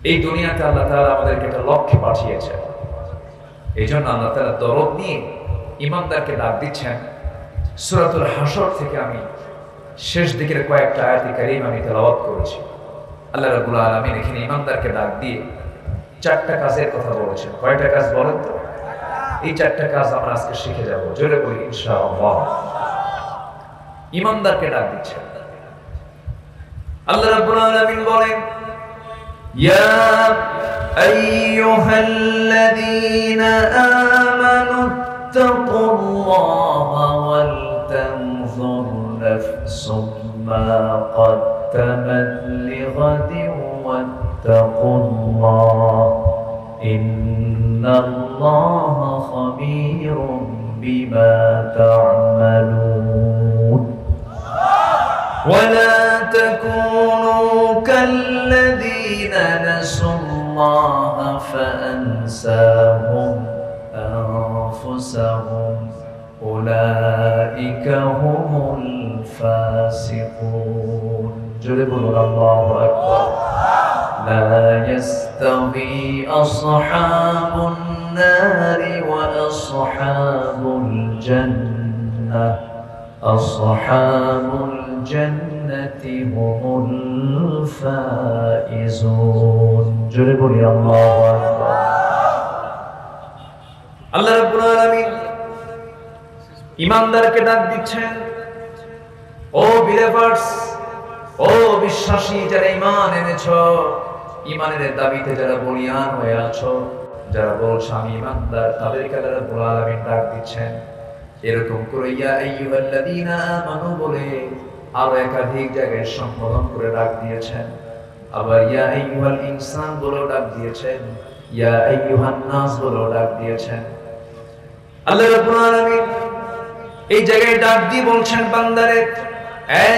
এই দুনিয়াতে আল্লাহ তাআলা আমাদেরকে একটা লক্ষ্যে পাঠিয়েছেন। এই জন্য আল্লাহ তাআলা দরদ নিয়ে ইমানদারকে ডাক দিচ্ছেন। সূরাতুল হাসর থেকে আমি শেষ দিকের কয়েকটা আয়াতে কারীম আমি তেলাওয়াত করেছি। আল্লাহ রাব্বুল আলামিন এখানে ইমানদারকে ডাক দিয়ে চারটা কাজের কথা বলেছেন। কয়টা কাজ বলেন তো? এই চারটা কাজ আমরা আজকে শিখে যাব। জোরে বলি ইনশাআল্লাহ। ইমানদারকে ডাক দিচ্ছেন আল্লাহ রাব্বুল আলামিন বলেন, ইয়া আইয়ুহাল্লাযীনা আমানু তাকুল্লাহা ওয়াল তানজুর নাফসুম মা قدمت لغد واتقوا الله إن الله خبير بما تعملون ولا تكونوا كالذين نسوا الله فأنساهم أنفسهم أولئك هم الفاسقون. جربوا الله أكبر. لا يستوي أصحاب النار وأصحاب الجنة أصحاب الجنة هم الفائزون. جربوا الله أكبر. الله رب العالمين ইমানদারকে ডাক দিচ্ছেন, ও বিলিভার্স, ও বিশ্বাসী যারা ঈমান এনেছো, ঈমানের দাবিতে যারা বলিয়ান হয়ে আছো, যারা বলছো আমি ঈমানদার, তাদেরকে আল্লাহ রাব্বুল আলামিন ডাক দিচ্ছেন। এরকম করে ইয়া আইয়ুহাল্লাযীনা আমানু বলে আরো একাধিক জায়গায় সম্বোধন করে ডাক দিয়েছেন। আবার ইয়া আইয়ুহাল ইনসান বলে ডাক দিয়েছেন, ইয়া আইয়ুহান নাস বলে ডাক দিয়েছেন। আল্লাহ রাব্বুল আলামিন এই জায়গায় ডাক দিয়ে বলছেন, বান্দারে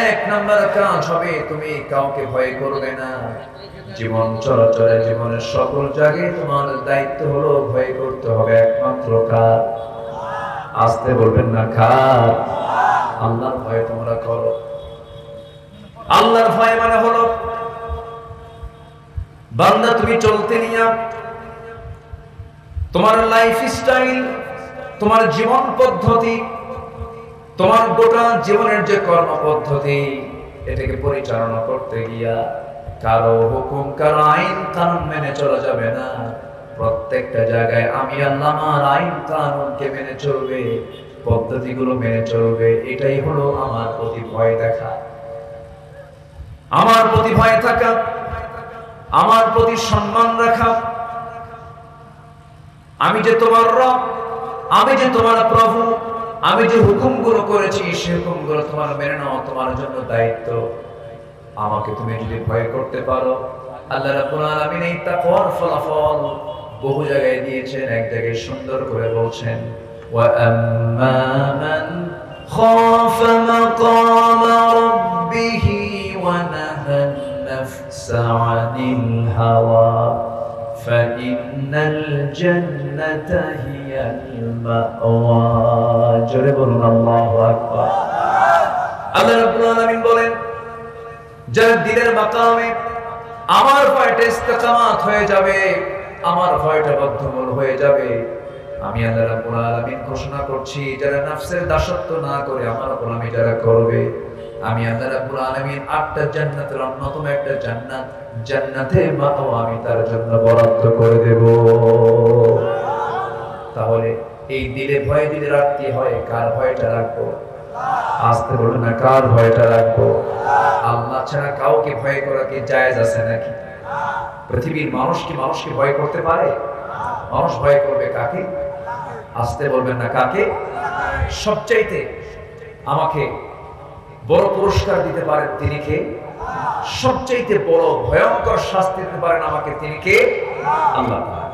এক নাম্বার কাজ হবে তুমি কাউকে ভয় করবে না। জীবন চলাচলে জীবনের সকল জায়গায় তোমার দায়িত্ব হলো ভয় করতে হবে একমাত্র কার? আসতে বলবেন না, কার? আল্লাহর ভয় তোমরা করো। আল্লাহর ভয় মানে হলো বান্দা তুমি চলতে নিয়া তোমার লাইফ স্টাইল, তোমার জীবন পদ্ধতি, তোমার গোটা জীবনের যে কর্ম পদ্ধতি, এটাকে পরিচালনা করতে গিয়া কারো হুকুম কারো আইন কানুন মেনে চলা যাবে না। প্রত্যেকটা জায়গায় আমি আল্লাহ আমার আইন কানুনকে মেনে চলবে, পদ্ধতিগুলো মেনে চলবে। এটাই হলো আমার প্রতি ভয় দেখা, আমার প্রতি ভয় থাকা, আমার প্রতি সম্মান রাখা। আমি যে তোমার রব, আমি যে তোমার প্রভু, আমি যে হুকুমগুলো করেছি সেই হুকুমগুলো তোমার মেনে নাও তোমার জন্য দায়িত্ব। আমাকে তুমি যদি ভয় করতে পারো, আল্লাহ রাব্বুল আলামিন এই তাকওয়ার ফলাফল বহু জায়গায় দিয়েছেন। এক জায়গায় সুন্দর করে বলছেন, ওয়া আম্মা মান খাফা মাকামা রাব্বিহি ওয়া নাহান নাফসা আনিল হাওয়া ফাইন্নাল জান্নাতা হিয়াল মাওয়া। জোরে বলুন আল্লাহু আকবার। আল্লাহ রাব্বুল আলামিন বলেন, যার দিলের মাকামে আমার ভয়টা ইস্তেকামাত হয়ে যাবে, আমার ভয়টা বদ্ধমূল হয়ে যাবে, আমি আল্লাহ রাব্বুল আলামিন ঘোষণা করছি যারা নফসের দাসত্ব না করে আমার গোলামি যারা করবে, আমি আল্লাহ রাব্বুল আলামিন 8টা জান্নাতের অন্যতম একটা জান্নাত, জান্নাতে মাওয়া আমি তার জন্য বরাদ্দ করে দেব। তাহলে এই দিলে ভয় দিলে রাখতে হয়, কার ভয়টা রাখবো? আসতে বলবে না, কার ভয়টা রাখবো? আল্লাহ ছাড়া কাউকে ভয় করা কি জায়েজ আছে নাকি? পৃথিবীর মানুষ কি মানুষকে ভয় করতে পারে? মানুষ ভয় করবে কাকে? আসতে বলবেন না, কাকে? সবচাইতে আমাকে বড় পুরস্কার দিতে পারেন তিনি কে? সবচাইতে বড় ভয়ঙ্কর শাস্তি দিতে পারেন আমাকে তিনি কে? আল্লাহ তাআলা।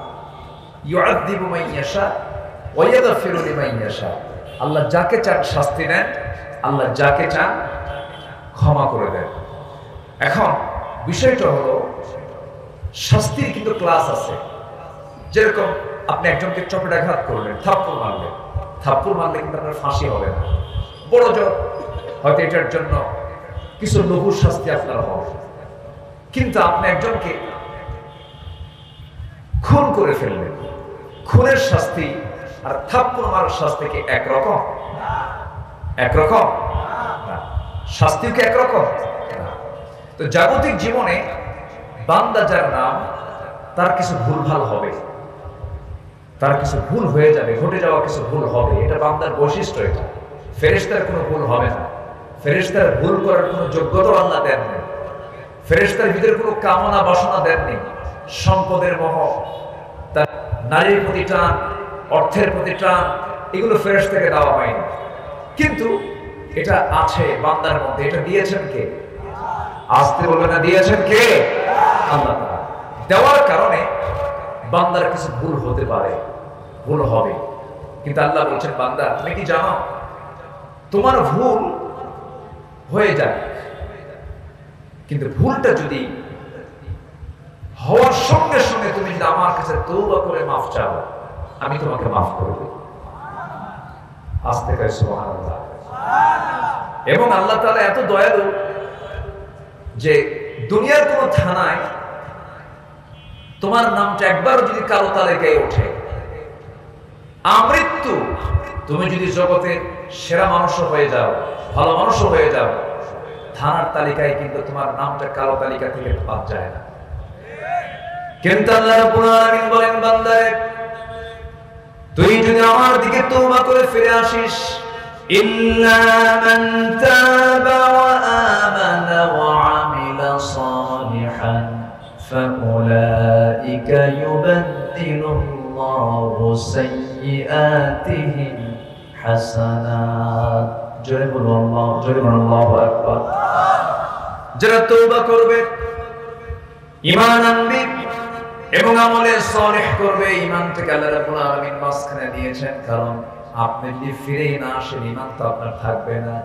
ইউআযযিবু মান ইয়াশা ওয়া ইয়াগফিরু লিমান ইয়াশা। আল্লাহ যাকে চান শাস্তি দেন, আল্লাহ যাকে চান ক্ষমা করে দেন। এখন বিষয়টা হলো শাস্তির কিন্তু ক্লাস আছে। যেরকম আপনি একজনকে চপেটাঘাত করলেন, থাপ্পড় মারলেন, থাপ্পড় মারলে কিন্তু আপনার ফাঁসি হবে না, বড় জোর হয়তো এটার জন্য কিছু লঘু শাস্তি আপনার হবে। কিন্তু আপনি একজনকে খুন করে ফেললেন, খুনের শাস্তি আর থাপ্পড় মারার শাস্তি কি একরকম? একরকম না। শাস্তিও কি একরকম? তো জাগতিক জীবনে বান্দা যার নাম, তার কিছু ভুলভাল হবে, তার কিছু ভুল হয়ে যাবে, ঘটে যাওয়া কিছু ভুল হবে, এটা বান্দার বৈশিষ্ট্য। এটা ফেরেশতার কোনো ভুল হবে না। ফেরেশতার ভুল করার কোনো যোগ্যতা আল্লাহ দেননি। ফেরেশতার ভিতরে কোনো কামনা বাসনা দেননি। সম্পদের মোহ, তার নারীর প্রতি টান, অর্থের প্রতি টান, এগুলো ফেরেশতাকে দেওয়া হয়নি। কিন্তু এটা আছে বান্দার মধ্যে। এটা দিয়েছেন কে? আসতে বলবে না, দিয়েছেন কে? আল্লাহ তাআলা। দেওয়ার কারণে বান্দার কিছু ভুল হতে পারে, ভুল হবে, কিন্তু আল্লাহ বলছেন, বান্দা তুমি কি জানো তোমার ভুল হয়ে যায়, কিন্তু ভুলটা যদি হওয়ার সঙ্গে সঙ্গে তুমি যদি আমার কাছে তওবা করে মাফ চাও, আমি তোমাকে মাফ করব। আস্তে করে সুবহানাল্লাহ। এবং আল্লাহ তাআলা এত দয়ালু যে দুনিয়ার কোন থানায় তোমার নামটা একবার যদি কালো তালিকায় ওঠে, আমৃত্যু তুমি যদি জগতের সেরা মানুষ হয়ে যাও, ভালো মানুষ হয়ে যাও, থানার তালিকায় কিন্তু তোমার নামটা কালো তালিকা থেকে বাদ যায় না। কিন্তু আল্লাহ রাব্বুল আলামিন বলেন, বান্দারে তুই যদি আমার দিকে তওবা করে ফিরে আসিস, ইল্লা মান তাবা ওয়া আমানা ওয়া আমিলা সালিহান ফাউলাইকা ইউবাদদিলুল্লাহু সাইয়্যাতিহিম হাসানাত। জোরে বলুন আল্লাহু আকবার। যারা তওবা করবে, ঈমান আনবে এবং আমলে সালেহ করবে, ঈমান থেকে আল্লাহ রাব্বুল আলামিন মাঝখানে দিয়েছেন, কারণ আপনি যদি ফিরে না আসেন ঈমান তো আপনার থাকবে না।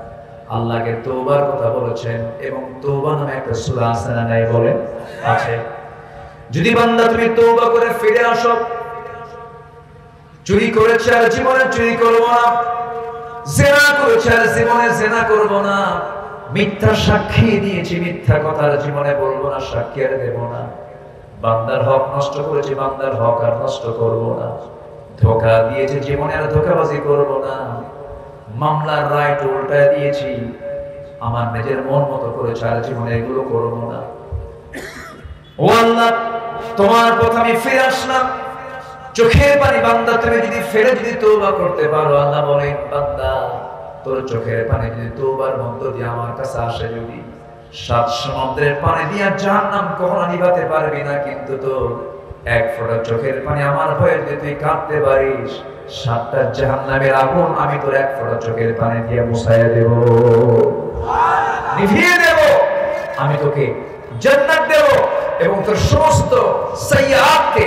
আল্লাহকে তওবার কথা বলেছেন এবং তওবা নামে একটা সূরা আছে না নাই বলেন? আছে। যদি বান্দা তুমি তওবা করে ফিরে আসো, চুরি করেছে আর জীবনে চুরি করব না, জিনা করেছে আর জীবনে জিনা করব না, মিথ্যা সাক্ষী দিয়েছি, মিথ্যা কথা আর জীবনে বলবো না, সাক্ষী আর দেব না, বান্দার হক নষ্ট করেছি, বান্দার হক আর নষ্ট করব না, ধোঁকা দিয়েছি, জীবনে আর ধোঁকাবাজি করব না, মামলার রায় উল্টায় দিয়েছি, আমার নিজের মন মতো করেছে আর জীবনে এগুলো করব না। ও আল্লাহ, তোমার পথে আমি ফিরে আসলাম। চোখের পানি বান্দা তুমি যদি ফেলে যদি তওবা করতে পারো, আল্লাহ বলেন, বান্দা তোর চোখের পানি যদি তওবার মধ্য দিয়ে আমার কাছে আসে, যদি 7 সমুদ্রের পানি দিয়ে জাহান্নাম কখনো নিভাতে পারবি না, কিন্তু তোর এক ফোঁটা চোখের পানি আমার ভয়ে যদি তুই কাঁদতে পারিস, 7টা জাহান্নামের আগুন আমি তোর এক ফোঁটা চোখের পানি দিয়ে মুছাইয়া দেব, নিভিয়ে দেব, আমি তোকে জান্নাত দেব এবং তোর সমস্ত সাইয়্যাতকে,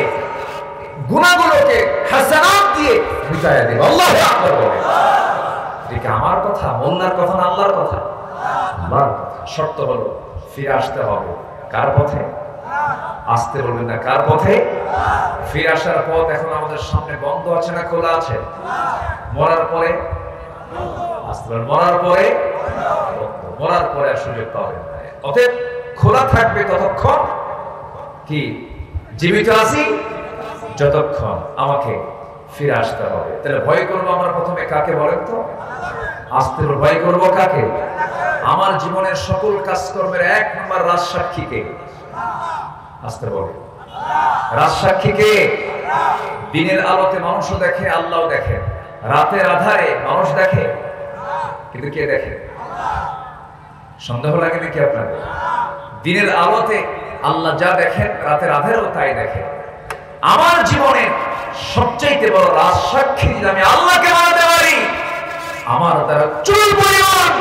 গুনাহগুলোকে হাসানাত দিয়ে মিটাইয়া দেব। আল্লাহু আকবার বলে। এটা আমার কথা, মোল্লার কথা না আল্লাহর কথা? আল্লাহর কথা। শর্ত হলো ফিরে আসতে হবে। কার পথে? আসতে বলবেন না, কার পথে? ফিরে আসার পথ এখন আমাদের সামনে বন্ধ আছে না খোলা আছে? মরার পরে আসতে বলেন, মরার পরে, মরার পরে আর সুযোগ পাবেন না। অতএব খোলা থাকবে ততক্ষণ কি জীবিত আছি, যতক্ষণ আমাকে ফিরে আসতে হবে। তাহলে ভয় করবো আমরা প্রথমে কাকে বলেন তো? আসতে ভয় করবো কাকে? আমার জীবনের সকল কাজকর্মের 1 নম্বর রাজসাক্ষী কে? আসতে বলে রাজসাক্ষী কে? দিনের আলোতে মানুষও দেখে, আল্লাহও দেখে, রাতের আধারে মানুষ দেখে, কিন্তু কে দেখে? সন্দেহ লাগে নাকি আপনাদের? দিনের আলোতে আল্লাহ যা দেখেন, রাতের আধারেও তাই দেখেন। আমার জীবনের সবচাইতে বড় রাজসাক্ষী যদি আমি আল্লাহকে মানতে পারি, আমার দ্বারা চুল পরিমাণ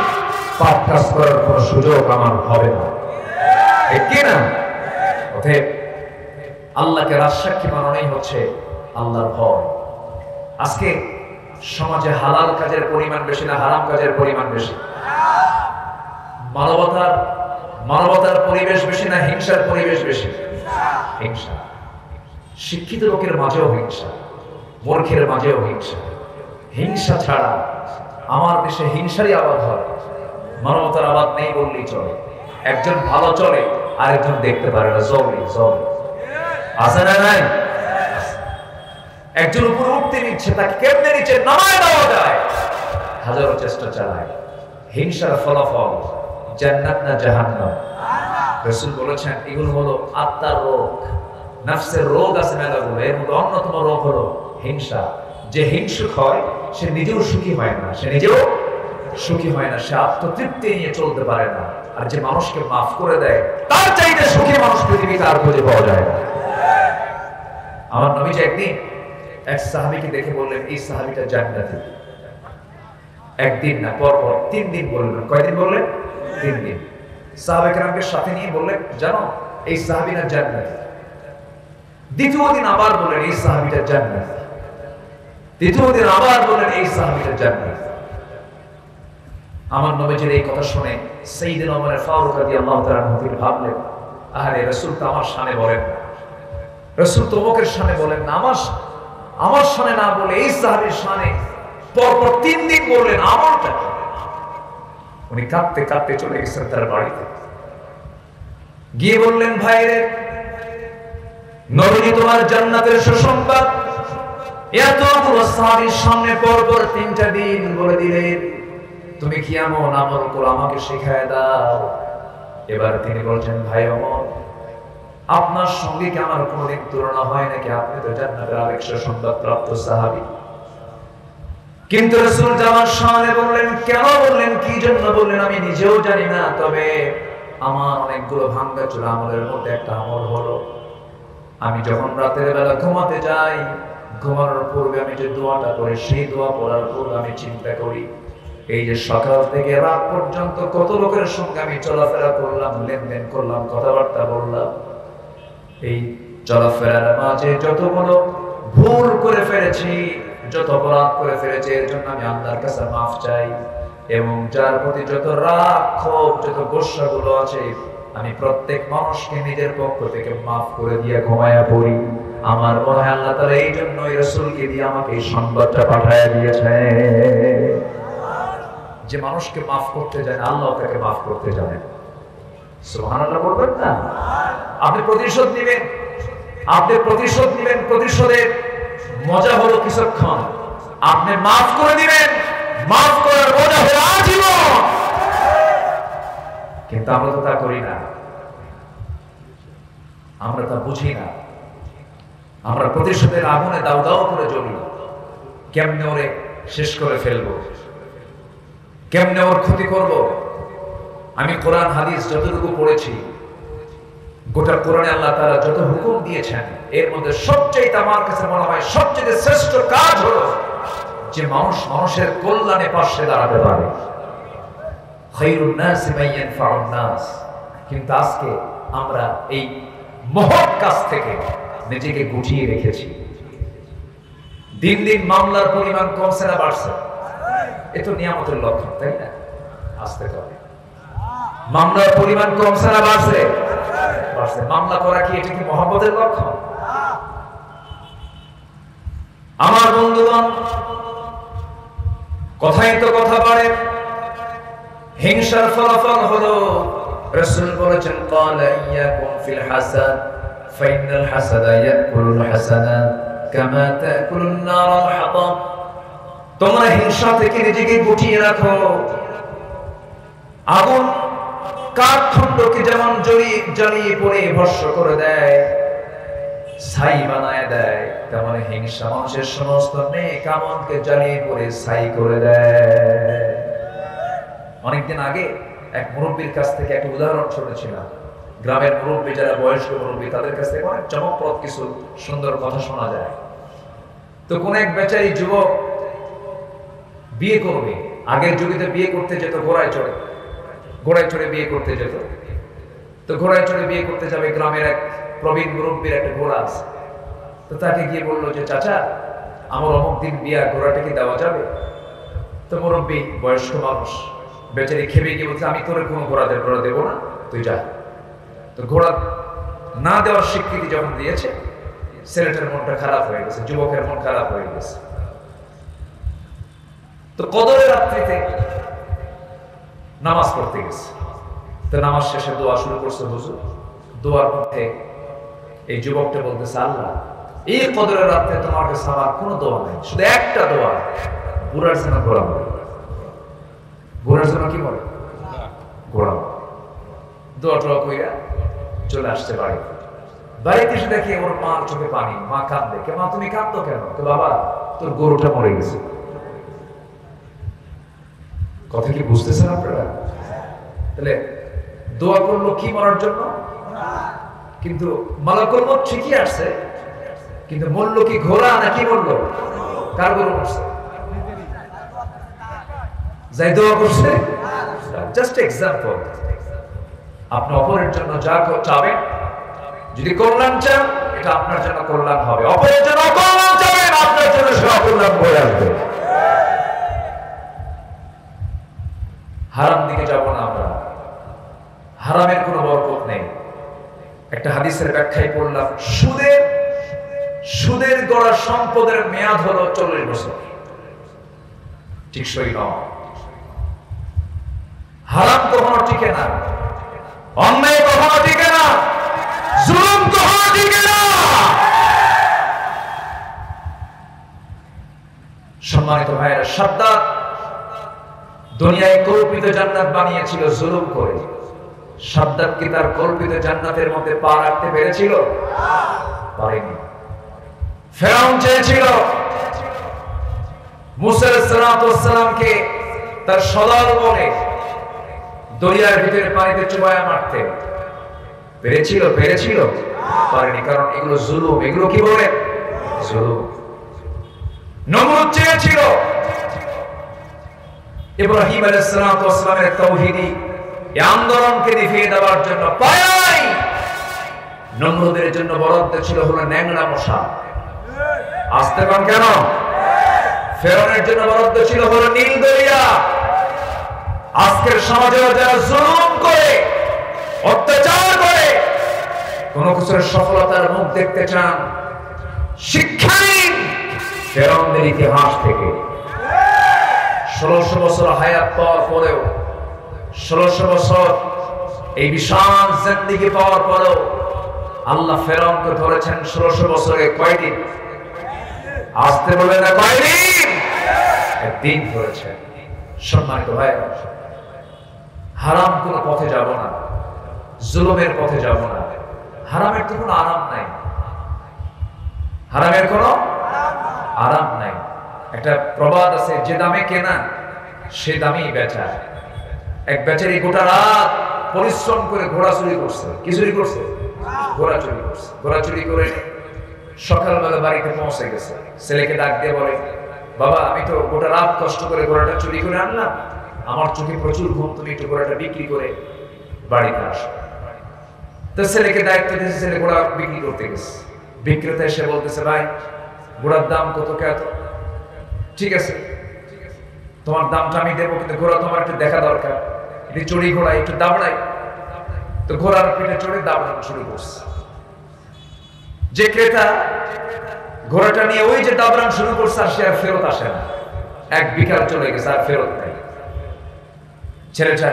পাপ কাজ করার কোনো সুযোগ আমার হবে না, ঠিক না? অতএব আল্লাহকে রাজসাক্ষী মানানোই হচ্ছে আল্লাহর ভয়। আজকে সমাজে হালাল কাজের পরিমাণ বেশি না হারাম কাজের পরিমাণ বেশি? মানবতার পরিবেশ বেশি না হিংসার পরিবেশ বেশি? হিংসা। শিক্ষিত লোকের মাঝেও হিংসা, মূর্খের মাঝেও হিংসা। হিংসা ছাড়া আমার দেশে হিংসারই আবাদ হয়, মানবতার আবাদ নেই বললেই চলে। একজন ভালো চলে, আরেকজন দেখতে পারে না, জলে আছে না নাই? একজন উপরে উঠতে নিচ্ছে, তাকে কেমনে নিচে নামায় দেওয়া যায়, হাজারো চেষ্টা চালায়। হিংসার ফলাফল জান্নাত না জাহান্নাম? রাসূল বলেছেন এগুলো হলো আত্মার রোগ, নফসের রোগ আছে মেলাগুলো, এর মধ্যে অন্যতম রোগ হলো হিংসা। যে হিংসুক হয় সে নিজেও সুখী হয় না, সে আত্মতৃপ্তি নিয়ে চলতে পারে না। আর যে মানুষকে মাফ করে দেয় তার চাইতে সুখী মানুষ পৃথিবীতে আর খুঁজে পাওয়া যায় না। আমার নবীজি একদিন এক সাহাবীকে দেখে বললেন এই সাহাবীটা জান্নাতি। একদিন না, পরপর 3 দিন বললেন। কয়দিন বললেন? 3 দিন। সাহাবায়ে কেরামকে সাথে নিয়ে বললেন জানো এই সাহাবীটা জান্নাতি। দ্বিতীয় দিন আবার বললেন এই সাহাবীটা জান্নাতি। তৃতীয় দিন আবার বললেন এই সাহাবীটা জান্নাতি। আমার নবীজির এই কথা শুনে সাইয়েদনা ওমর ফারুক রাদিয়াল্লাহু তাআলা আনহু ভাবলেন, আরে রাসূল তো আমার শানে বলেন না, রাসূল তো অমুকের শানে বলেন না, আমার শানে না বলে এই সাহাবীর শানে পরপর 3 দিন বললেন, আমারটা কি? উনি কাঁদতে কাঁদতে চলে গেছেন তার বাড়িতে, গিয়ে বললেন ভাইরে নবী তোমার জান্নাতের সুসংবাদ এতগুলো সাহাবীর সামনে পরপর 3টা দিন বলে দিলেন, তুমি কি এমন আমল করো আমাকে শিখায় দাও। এবার তিনি বলছেন ভাই ওমর আপনার সঙ্গে কি আমার কোনোদিন তুলনা হয় নাকি? আপনি তো জান্নাতের আরেক সুসংবাদ প্রাপ্ত সাহাবী। কিন্তু রাসূল জামার শানে বললেন, কেন বললেন, কি জন্য বললেন আমি নিজেও জানি না, তবে আমার অনেকগুলো ভাঙাচোরা আমলের মধ্যে একটা আমল হলো আমি যখন রাতের বেলা ঘুমাতে যাই, ঘুমানোর পূর্বে আমি যে দোয়াটা করি সেই দোয়া পড়ার পূর্বে আমি চিন্তা করি এই যে সকাল থেকে রাত পর্যন্ত কত লোকের সঙ্গে আমি চলাফেরা করলাম, লেনদেন করলাম, কথাবার্তা বললাম, এই চলাফেরার মাঝে যতগুলো ভুল করে ফেলেছি, যত অপরাধ করে ফেলেছি, এর জন্য আমি আল্লাহর কাছে মাফ চাই, এবং যার প্রতি যত রাগ ক্ষোভ যত গোস্বাগুলো আছে আমি প্রত্যেক মানুষকে নিজের পক্ষ থেকে মাফ করে দিয়ে ঘুমায়া পড়ি। আমার মনে হয় আল্লাহ তাআলা এই জন্যই রাসূলকে দিয়ে আমাকে এই সংবাদটা পাঠায় দিয়েছে, যে মানুষকে মাফ করতে জানে আল্লাহ তাকে মাফ করতে জানেন। সুবহানাল্লাহ বলবেন না? আপনি প্রতিশোধ নেবেন, প্রতিশোধের মজা হলো কিছুক্ষণ, আপনি মাফ করে দিবেন, মাফ করার মজা হলো আজীবন। কিন্তু আমরা তো তা করি না, আমরা তা বুঝি না, আমরা প্রতিশোধের আগুনে দাউ দাউ করে জ্বলি, কেমনে ওরে শেষ করে ফেলবো, কেমনে ওর ক্ষতি করব। আমি কোরআন হাদিস যতটুকু পড়েছি, গোটা কোরআনে আল্লাহ তাআলা যত হুকুম দিয়েছেন এর মধ্যে সবচেয়ে আমার কাছে মনে হয় সবচেয়ে শ্রেষ্ঠ কাজ হলো যে মানুষ মানুষের কল্যাণে পাশে দাঁড়াতে পারে। খায়রুন নাসি মান ইয়ানফাউন নাস। কিন্তু আজকে আমরা এই মহৎ কাজ থেকে নিজেকে গুটিয়ে রেখেছি। দিন দিন মামলার পরিমাণ কমছে না বাড়ছে? এ তো নিয়ামতের লক্ষণ, তাই না? আসতে হবে, মামলার পরিমাণ কমছে না বাড়ছে? বাড়ছে। মামলা করা কি এটা কি মহব্বতের লক্ষণ? আমার বন্ধুগণ, কথাই তো কথা বাড়ে, হিংসার ফলাফল হলো রাসূল বলেছেন ক্বালা ইয়াকুম ফিল হাসাদ ফাইনাল হাসাদা ইয়াকুলুল হাসানাত কামা তাকুলুন নারুল হাতাব। তোমরা হিংসা থেকে নিজেকে গুটিয়ে রাখো। আগুন কাঠখণ্ডকে যেমন জ্বালিয়ে পড়ে ভস্ম করে দেয়, ছাই বানায় দেয়, তেমন হিংসা মানুষের সমস্ত নেক আমলকে জ্বালিয়ে পড়ে ছাই করে দেয়। অনেকদিন আগে এক মুরব্বীর কাছ থেকে একটা উদাহরণ শুনেছিলাম। গ্রামের মুরব্বী, যারা বয়স্ক মুরব্বী, তাদের কাছ থেকে অনেক চমকপ্রদ কিছু সুন্দর কথা শোনা যায়। তো কোন এক বেচারি যুবক বিয়ে করবে, আগের যুগে বিয়ে করতে যেত ঘোড়ায় চড়ে বিয়ে করতে যেত। তো ঘোড়ায় চড়ে বিয়ে করতে যাবে, গ্রামের এক প্রবীণ মুরব্বীর একটা ঘোড়া আছে। তো তাকে গিয়ে বললো যে চাচা আমার অমুক দিন বিয়া, ঘোড়াটা কি দেওয়া যাবে? তো মুরব্বী বয়স্ক মানুষ বেচারি খেপে গিয়ে বলছে আমি তোর কোনো ঘোড়া দেবো না, তুই যা। তো ঘোড়া না দেওয়ার স্বীকৃতি যখন দিয়েছে, ছেলেটার মনটা খারাপ হয়ে গেছে, যুবকের মন খারাপ হয়ে গেছে। তো কদরের রাত্রিতে নামাজ পড়তে গেছে। তো নামাজ শেষে দোয়া শুরু করছে হুজুর। দোয়ার মধ্যে এই যুবকটা বলতেছে আল্লাহ এই কদরের রাতে তোমার কাছে আমার কোনো দোয়া নেই, শুধু একটা দোয়া, বুড়ার জন্য ঘোরা বলে, বুড়ার জন্য কি বলে ঘোরা, দোয়া টোয়া কইরা চলে আসছে বাড়িতে। বাড়িতে এসে দেখে ওর মার চোখে পানি, মা কাঁদে। কে মা তুমি কাঁদতো কেন? তো বাবা তোর গরুটা মরে গেছে। কথা কি বুঝতেছেন আপনারা? তাহলে দোয়া করলো কি মরার জন্য, কিন্তু মালাকুল মউত ঠিকই আসছে, কিন্তু মরলো কি ঘোড়া নাকি মরলো? কার গরু মরছে? যাই দোয়া করছে। Just example. আপনি অপরের জন্য যা চাবেন, যদি কল্যাণ চান এটা আপনার জন্য কল্যাণ হবে, অপরের জন্য অকল্যাণ চাবেন আপনার জন্য সে অকল্যাণ বয়ে আসবে। হারাম দিকে যাব না আমরা, হারামের কোনো বরকত নেই। একটা হাদিসের ব্যাখ্যায় পড়লাম, সুদের গড়া সম্পদের মেয়াদ হলো 40 বছর। ঠিক সই নয়। হারাম কখনো টিকে না, অন্যায় কখনো টিকে না, জুলুম কখনো টিকে না। সম্মানিত ভাইয়েরা, সাদ্দাত দুনিয়ায় কল্পিত জান্নাত বানিয়েছিল জুলুম করে। সাদ্দাত কি তার কল্পিত জান্নাতের মধ্যে পা রাখতে পেরেছিল? পারেনি। ফেরাউন চেয়েছিল মুসা আলাইহিস সালামকে তার সদল বলে দরিয়ার ভিতরে পানিতে চুবায়া মারতে পেরেছিল? পারেনি, কারণ এগুলো জুলুম। এগুলো কি বলে? জুলুম। নমরুদ চেয়েছিল ইব্রাহিম আলাইহিস সালামের তাওহীদি এই আন্দোলনকে নিভিয়ে দেওয়ার জন্য, পায়। নমরুদের জন্য বরাদ্দ ছিল হলো ন্যাংরা মশা। আসতে পান কেন? ফেরাউনের জন্য বরাদ্দ ছিল হলো নীল দরিয়া। আজকের সমাজে যারা জুলুম করে, অত্যাচার করে, কোন কিছুর সফলতার মুখ দেখতে চান, শিক্ষা নিন ফেরাউনের ইতিহাস থেকে। 1600 বছর হায়াত পাওয়ার পরেও, 1600 বছর এই বিশাল জিন্দেগি পাওয়ার পরেও আল্লাহ ফেরাউনকে ধরেছেন 1600 বছরে কয়দিন? আসতে বলে না, কয়দিন? একদিন ধরেছেন। সম্মানিত ভাইরা, হারাম কোন পথে যাব না, জুলুমের পথে যাব না। হারামের তো কোনো আরাম নাই, হারামের কোনো আরাম নাই। একটা প্রবাদ আছে, যে দামে কেনা সে দামেই বেচা। এক বেচারি গোটা রাত পরিশ্রম করে ঘোড়া চুরি করছে। কি চুরি করছে? ঘোড়া চুরি করছে। ঘোড়া চুরি করে সকালবেলা বাড়িতে পৌঁছে গেছে। ছেলেকে ডাক দিয়ে বলে, বাবা আমি তো গোটা রাত কষ্ট করে ঘোড়াটা চুরি করে আনলাম, আমার চোখে প্রচুর ঘুম, তুমি একটু ঘোড়াটা বিক্রি করে বাড়িতে আসো। তো ছেলেকে দায়িত্ব দিয়েছে, ছেলে ঘোড়া বিক্রি করতে গেছে। বিক্রেতা এসে বলতেছে, ভাই ঘোড়ার দাম কত? কত? ঠিক আছে, তোমার দামটা আমি দেবো, কিন্তু ঘোড়া তোমার একটু দেখা দরকার। এটি চড়ি ঘোড়া, একটু দাবড়াই। তো ঘোড়ার পিঠে চড়ে দাবড়ানো শুরু করছে। যে ক্রেতা ঘোড়াটা নিয়ে ওই যে দাবড়ানো শুরু করছে, আর সে আর ফেরত আসে না। এক বিকাল চলে গেছে, আর ফেরত নেই। ছেলেটা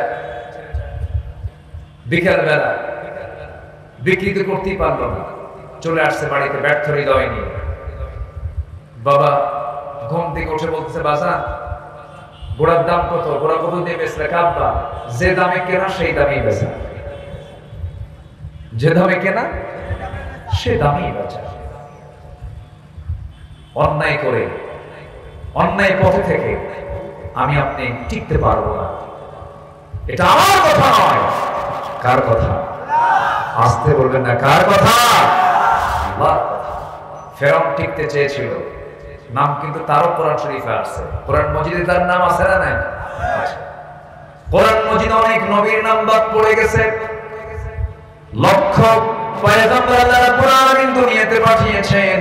বিকাল বেলা বিক্রি করতেই পারলো না, চলে আসছে বাড়িতে ব্যর্থ হৃদয় নিয়ে। বাবা ঘুম থেকে উঠে বলতেছে, বাজান ঘোড়ার দাম কত? ঘোড়া কত দিয়ে বেচলে? কাব্বা যে দামে কেনা সেই দামেই বেচা, যে দামে কেনা সে দামেই বেচা। অন্যায় করে, অন্যায় পথে থেকে আমি আপনি টিকতে পারবো না। এটা আমার কথা নয়। কার কথা? আসতে বলবেন না, কার কথা? আল্লাহর কথা। ফেরাউন টিকতে চেয়েছিল, নাম কিন্তু তারও কোরআন শরীফে আছে। কোরআন মজিদে তার নাম আছে না নাই? কোরআন মজিদে অনেক নবীর নাম বাদ পড়ে গেছে। লক্ষ পয়গম্বর আল্লাহ রাব্বুল আলামিন দুনিয়াতে পাঠিয়েছেন,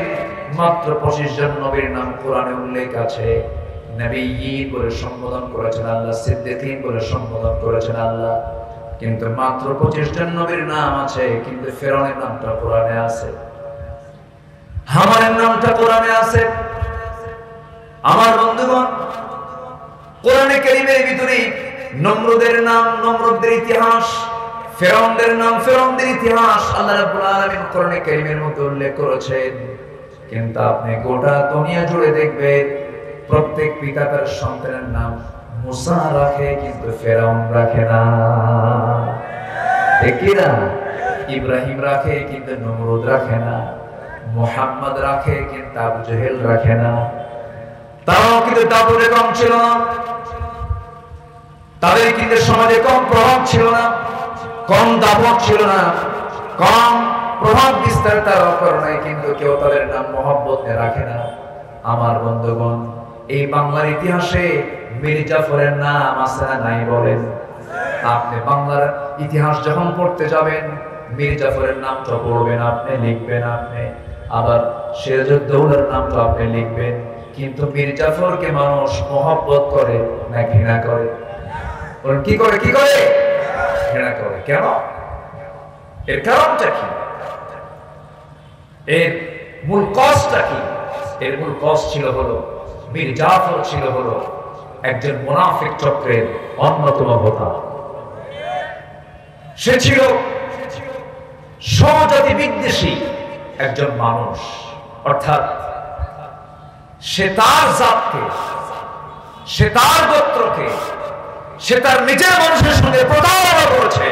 মাত্র 25 জন নবীর নাম কোরআনে উল্লেখ আছে। নবীয়্যিন বলে সম্বোধন করেছেন আল্লাহ, সিদ্দিকীন বলে সম্বোধন করেছেন আল্লাহ। কিন্তু মাত্র 25 জন নবীর নাম আছে, কিন্তু ফেরাউনের নামটা কোরআনে আছে, হামানের নামটা কোরআনে আছে। আমার বন্ধুগণ, কোরআনে কারীমের ভিতরে নমরুদের নাম, নমরুদের ইতিহাস, ফেরাউনদের নাম, ফেরাউনদের ইতিহাস আল্লাহ রাব্বুল আলামিন কোরআনে কারীমের মধ্যে উল্লেখ করেছেন। কিন্তু আপনি গোটা দুনিয়া জুড়ে দেখবেন প্রত্যেক পিতা তার সন্তানের নাম মুসা রাখে, কিন্তু ফেরাউন রাখে না। ঠিক কি না? ইব্রাহিম রাখে, কিন্তু নমরুদ রাখে না। মুহাম্মদ রাখে, কিন্তু আবু জেহেল রাখে না। তারাও কিন্তু দাপুরে কম ছিল না, তাদের কিন্তু সমাজে কম প্রভাব ছিল না, কম দাপট ছিল না, কম প্রভাব বিস্তার তারাও করে নাই, কিন্তু কেউ তাদের নাম মোহাম্মদ রাখে না। আমার বন্ধুগণ, এই বাংলার ইতিহাসে মীর জাফরের নাম আছে না নাই বলেন? আপনি বাংলার ইতিহাস যখন পড়তে যাবেন মীর জাফরের নামটা পড়বেন, আপনি লিখবেন, আপনি আবার সিরাজউদ্দৌলার নামটা আপনি লিখবেন, কিন্তু মীর জাফরকে মানুষ মহব্বত করে না ঘৃণা করে? কি করে? কি করে? ঘৃণা করে। কেন? এর কারণটা কি? এর মূল কজটা কি? এর মূল কজ ছিল হলো মীর জাফর ছিল হলো একজন মুনাফিক চক্রের অন্যতম হোতা। সে ছিল স্বজাতি বিদ্বেষী একজন মানুষ, অর্থাৎ সে তার জাতকে, সে তার গোত্রকে, সে তার নিজের মানুষের সঙ্গে প্রতারণা করেছে,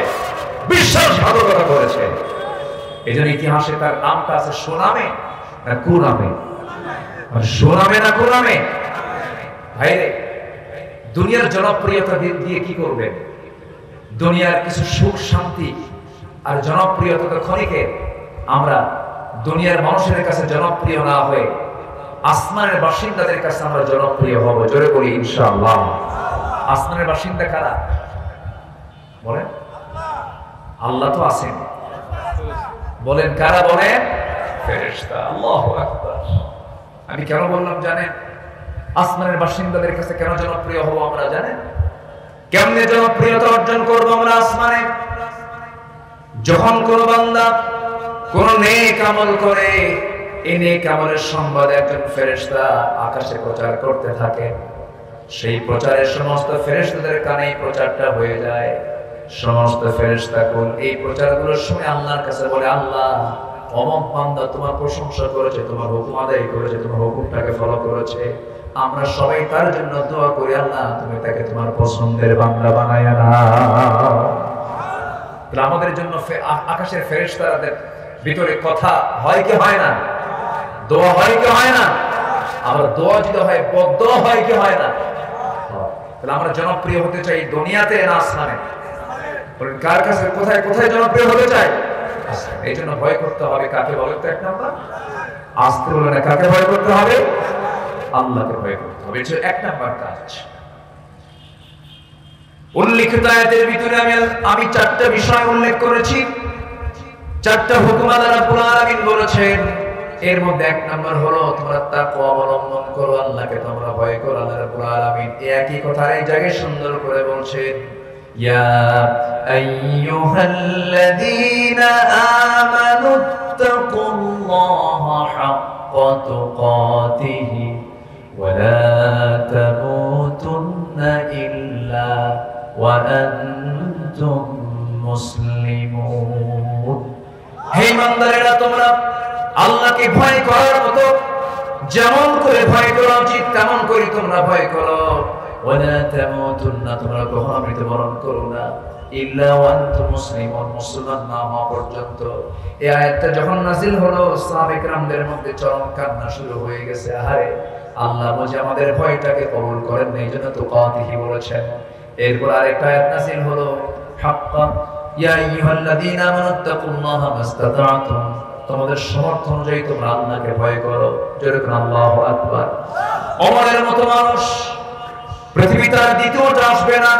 বিশ্বাসঘাতকতা করেছে। এই জন্য ইতিহাসে তার নামটা আছে সুনামে না কুনামে? সুনামে না কুনামে? ভাইরে, দুনিয়ার জনপ্রিয়তা দিয়ে কি করবেন? দুনিয়ার কিছু সুখ শান্তি আর জনপ্রিয়তা তো ক্ষণিকের। আমরা দুনিয়ার মানুষের কাছে জনপ্রিয় না হয়ে আসমানের বাসিন্দাদের কাছে আমরা জনপ্রিয় হব। জোরে বলি ইনশাআল্লাহ। আসমানের বাসিন্দা কারা বলেন? আল্লাহ তো আছেন। বলেন কারা? বলেন ফেরেশতা। আল্লাহু আকবার। আমি কেন বললাম জানেন? আসমানের বাসিন্দাদের কাছে কেন জনপ্রিয় হব আমরা জানেন? কেমনে জনপ্রিয়তা অর্জন করব আমরা আসমানে? যখন কোন বান্দা কোন নেক আমল করে, এই নেক আমলের সংবাদ একজন ফেরেশতা আকাশে প্রচার করতে থাকে, সেই প্রচারের সমস্ত ফেরেশতাদের কানে এই প্রচারটা হয়ে যায়। সমস্ত ফেরেশতাকুল এই প্রচারগুলো শুনে আল্লাহর কাছে বলে, আল্লাহ, অমুক বান্দা তোমার প্রশংসা করেছে, তোমার হুকুম আদায় করেছে, তোমার হুকুমটাকে ফলো করেছে, আমরা সবাই তার জন্য দোয়া করি, আল্লাহ তুমি তাকে তোমার পছন্দের বান্দা বানায়া নাও। তাহলে আমাদের জন্য আকাশের ফেরেশতাদের ভিতরে কথা হয় কি হয় না? দোয়া হয় কি হয় না? আবার দোয়া যদি হয়, বদদোয়া হয় কি হয় না? তাহলে আমরা জনপ্রিয় হতে চাই দুনিয়াতে না আসমানে? কার কাছে, কোথায় কোথায় জনপ্রিয় হতে চাই? এই জন্য ভয় করতে হবে কাকে বলেন তো? এক নাম্বার আসতে বলে না, কাকে ভয় করতে হবে? আল্লাহকে ভয় করতে হবে। এটা এক নাম্বার কাজ। উল্লিখিত আয়াতের ভিতরে আমি চারটা বিষয় উল্লেখ করেছি, চারটা হুকুম আল্লাহ রাব্বুল আলামিন বলেছেন। এর মধ্যে এক নাম্বার হলো তোমরা তাকওয়া অবলম্বন করো, আল্লাহকে তোমরা ভয় করো। আল্লাহ রাব্বুল আলামিন একই কথা এই জায়গায় সুন্দর করে বলছেন, ইয়া আইয়ুহাল্লাযীনা আমানুত্তাকুল্লাহা হাক্কা তুকাতিহি ওয়া লা তামুতুন্না ইল্লা ওয়া আনতুম মুসলিমুন। হে ইমানদারেরা, তোমরা আল্লাহকে ভয় করার মতো যেমন করে ভয় করা উচিত তেমন করে তোমরা ভয় করো। ওয়া লা তামুতুন্না, তোমরা কখনো মৃত্যুবরণ করো না, ইল্লা ওয়া আনতুম মুসলিমুন, মুসলমান না হওয়া পর্যন্ত। এই আয়াতটা যখন নাযিল হলো, সাহাবায়ে কেরামদের মধ্যে চরম কান্না শুরু হয়ে গেছে। আহারে, আল্লাহ বুঝে আমাদের ভয়টাকে কবুল করেন না, এইজন্য তুকাতিহি বলেছেন। এরপর আরেকটা আয়াত নাযিল হলো, হাক্কা ইয়া আইয়ুহাল্লাযীনা আমানুত্তাকুল্লাহা মাসতাতা'তুম, তোমাদের সামর্থ্য অনুযায়ী তোমরা আল্লাহকে ভয় করো। জোরে করে আল্লাহু আকবার। ওমরের মতো মানুষ পৃথিবীতে আর দ্বিতীয়টা আসবে না।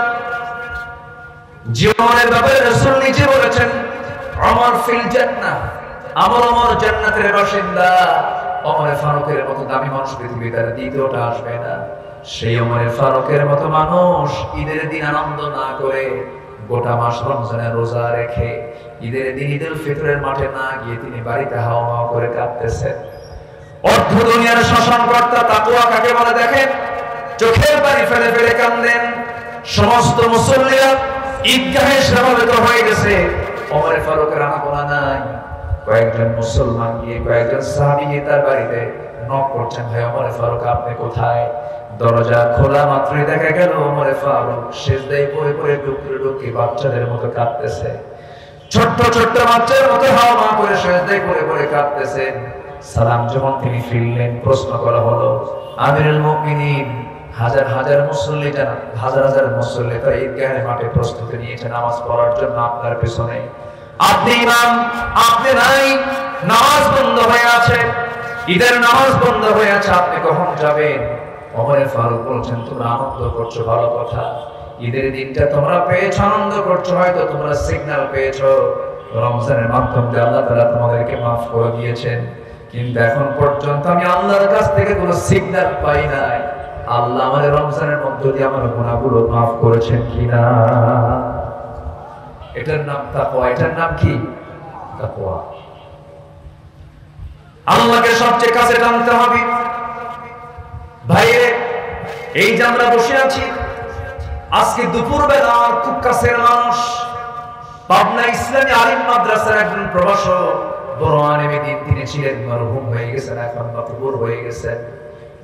জীবনের ব্যাপারে রাসূল নিজে বলেছেন, ওমর ফিল জান্নাহ, ওমর জান্নাতের বাসিন্দা। ওমর ফারুকের মতো দামি মানুষ পৃথিবীতে আর দ্বিতীয়টা আসবে না। সেই ওমর ফারুকের মতো মানুষ ঈদের দিন আনন্দ না করে গোটা মাস রমজানের রোজা রেখে ঈদের দিন ঈদুল ফিতরের মাঠে না গিয়ে তিনি বাড়িতে হাওয়া হাওয়া করে কাঁদতেছেন। অর্ধ দুনিয়ার শাসনকর্তা তাকওয়া কাকে বলে দেখেন? চোখের পানি ফেলে ফেলে কাঁদেন। সমস্ত মুসল্লিরা ঈদগাহে সমবেত হয়ে গেছে, ওমর ফারুকের আনাগোনা নাই। কয়েকজন মুসলমান গিয়ে কয়েকজন সাহাবী গিয়ে তার বাড়িতে নক করছেন, ভাই ওমরে ফারুক আপনি কোথায়? দরজা খোলা মাত্রই দেখা গেল ওমরে ফারুক সিজদায় পড়ে পড়ে ডুকরে ডুকরে বাচ্চাদের মতো কাঁদতেছে, ছোট্ট ছোট্ট বাচ্চার মতো হাওয়া করে সিজদায় পড়ে পড়ে কাঁদতেছেন। সালাম যখন তিনি ফিরলেন, প্রশ্ন করা হলো, আমিরুল মুমিনিন, হাজার হাজার মুসল্লি জানা, হাজার হাজার মুসল্লি তারা ঈদগাহের মাঠে প্রস্তুতি নিয়েছে নামাজ পড়ার জন্য আপনার পেছনে, আপনি ইমাম, আপনি নাই, নামাজ বন্ধ হয়ে আছে, ঈদের নামাজ বন্ধ হয়ে আছে, আপনি কখন যাবেন? ওমরে ফারুক বলছেন, তোমরা আনন্দ করছো ভালো কথা, ঈদের দিনটা তোমরা পেয়েছো, আনন্দ করছো, হয়তো তোমরা সিগন্যাল পেয়েছো রমজানের মাধ্যমে আল্লাহ তাআলা তোমাদেরকে মাফ করে দিয়েছেন, কিন্তু এখন পর্যন্ত আমি আল্লাহর কাছ থেকে কোনো সিগন্যাল পাই নাই আল্লাহ আমাদের রমজানের মধ্য দিয়ে আমার গুনাহগুলো মাফ করেছেন কিনা। এটার নাম তাকওয়া। এটার নাম কি? তাকওয়া। আল্লাহকে সবচেয়ে কাছে টানতে হবে। ভাইরে, এই যে আমরা বসে আছি, আজকে দুপুরবেলা আমার খুব কাছের মানুষ, পাবনা ইসলামী আলিম মাদ্রাসার একজন প্রভাষক, বড় আলেম, দিন তিনি ছিলেন, মরহুম হয়ে গেছেন, এখন মাতবুর হয়ে গেছেন।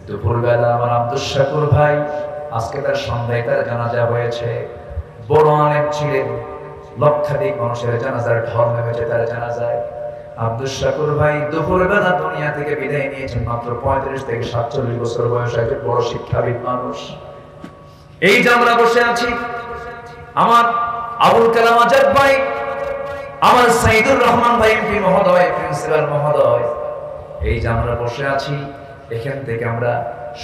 দুপুরবেলা আমার আব্দুল শাকুর ভাই, আজকে তার সন্ধ্যায় তার জানাজা হয়েছে। বড় আলেম ছিলেন, লক্ষাধিক মানুষের জানাজার ঢল নেমেছে তার জানাজায়। আব্দুল শাকুর ভাই দুপুরবেলা দুনিয়া থেকে বিদায় নিয়েছেন, মাত্র 35 থেকে 47 বছর বয়স, একজন বড় শিক্ষাবিদ মানুষ। এই যে আমরা বসে আছি, আমার আবুল কালাম আজাদ ভাই, আমার সাইদুর রহমান ভাই এমপি মহোদয়, প্রিন্সিপাল মহোদয়, এই যে আমরা বসে আছি, এখান থেকে আমরা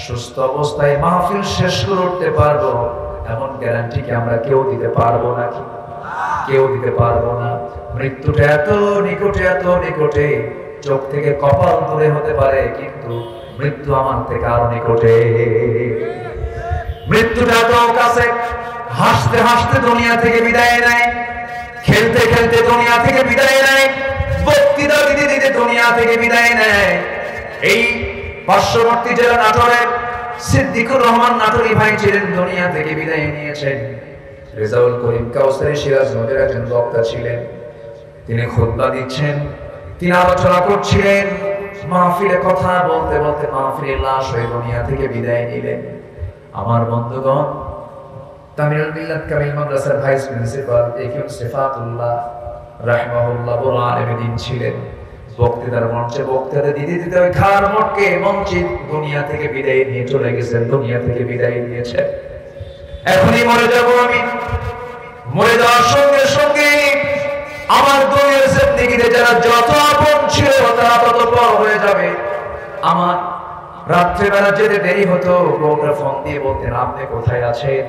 সুস্থ অবস্থায় মাহফিল শেষ করে উঠতে পারবো এমন গ্যারান্টি কি আমরা কেউ দিতে পারবো নাকি? কেউ দিতে পারবো না। মৃত্যুটা এত নিকটে, এত নিকটে, চোখ থেকে কপাল দূরে হতে পারে, কিন্তু মৃত্যু আমার থেকে আরো নিকটে। মৃত্যুটা এত কাছে, হাসতে হাসতে দুনিয়া থেকে বিদায় নেয়, খেলতে খেলতে দুনিয়া থেকে বিদায় নেয়, বক্তৃতা দিতে দিতে দুনিয়া থেকে বিদায় নেয়। এই পার্শ্ববর্তী জেলা নাটোরের সিদ্দিকুর রহমান নাটোরি ভাই ছিলেন, দুনিয়া থেকে বিদায় নিয়েছেন। রেজাউল করিম কাউসারি সিরাজ নগরের একজন বক্তা ছিলেন, তিনি খুতবা দিচ্ছেন, তিনি আলোচনা করছিলেন, মাহফিলে কথা বলতে বলতে মাহফিলে লাশ হয়ে দুনিয়া থেকে বিদায় নিলেন। আমার বন্ধুগণ, তামিরুল মিল্লাত কামিল মাদ্রাসার ভাইস প্রিন্সিপাল একিউম সিফাতুল্লাহ রাহিমাহুল্লাহ বড় আলেম দিন ছিলেন, বক্তৃতার মঞ্চে বক্তৃতা দিতে দিতে ওই খার মটকে মঞ্চে দুনিয়া থেকে বিদায় নিয়ে চলে গেছেন, দুনিয়া থেকে বিদায় নিয়েছেন। এখনই মরে যাব আমি, মরে যাওয়ার সঙ্গে সঙ্গে আমার দুনিয়ার জিন্দেগিতে যারা যত আপন ছিল তারা তত পর হয়ে যাবে। আমার রাত্রেবেলা যেতে দেরি হতো, বউটা ফোন দিয়ে বলতেন, আপনি কোথায় আছেন?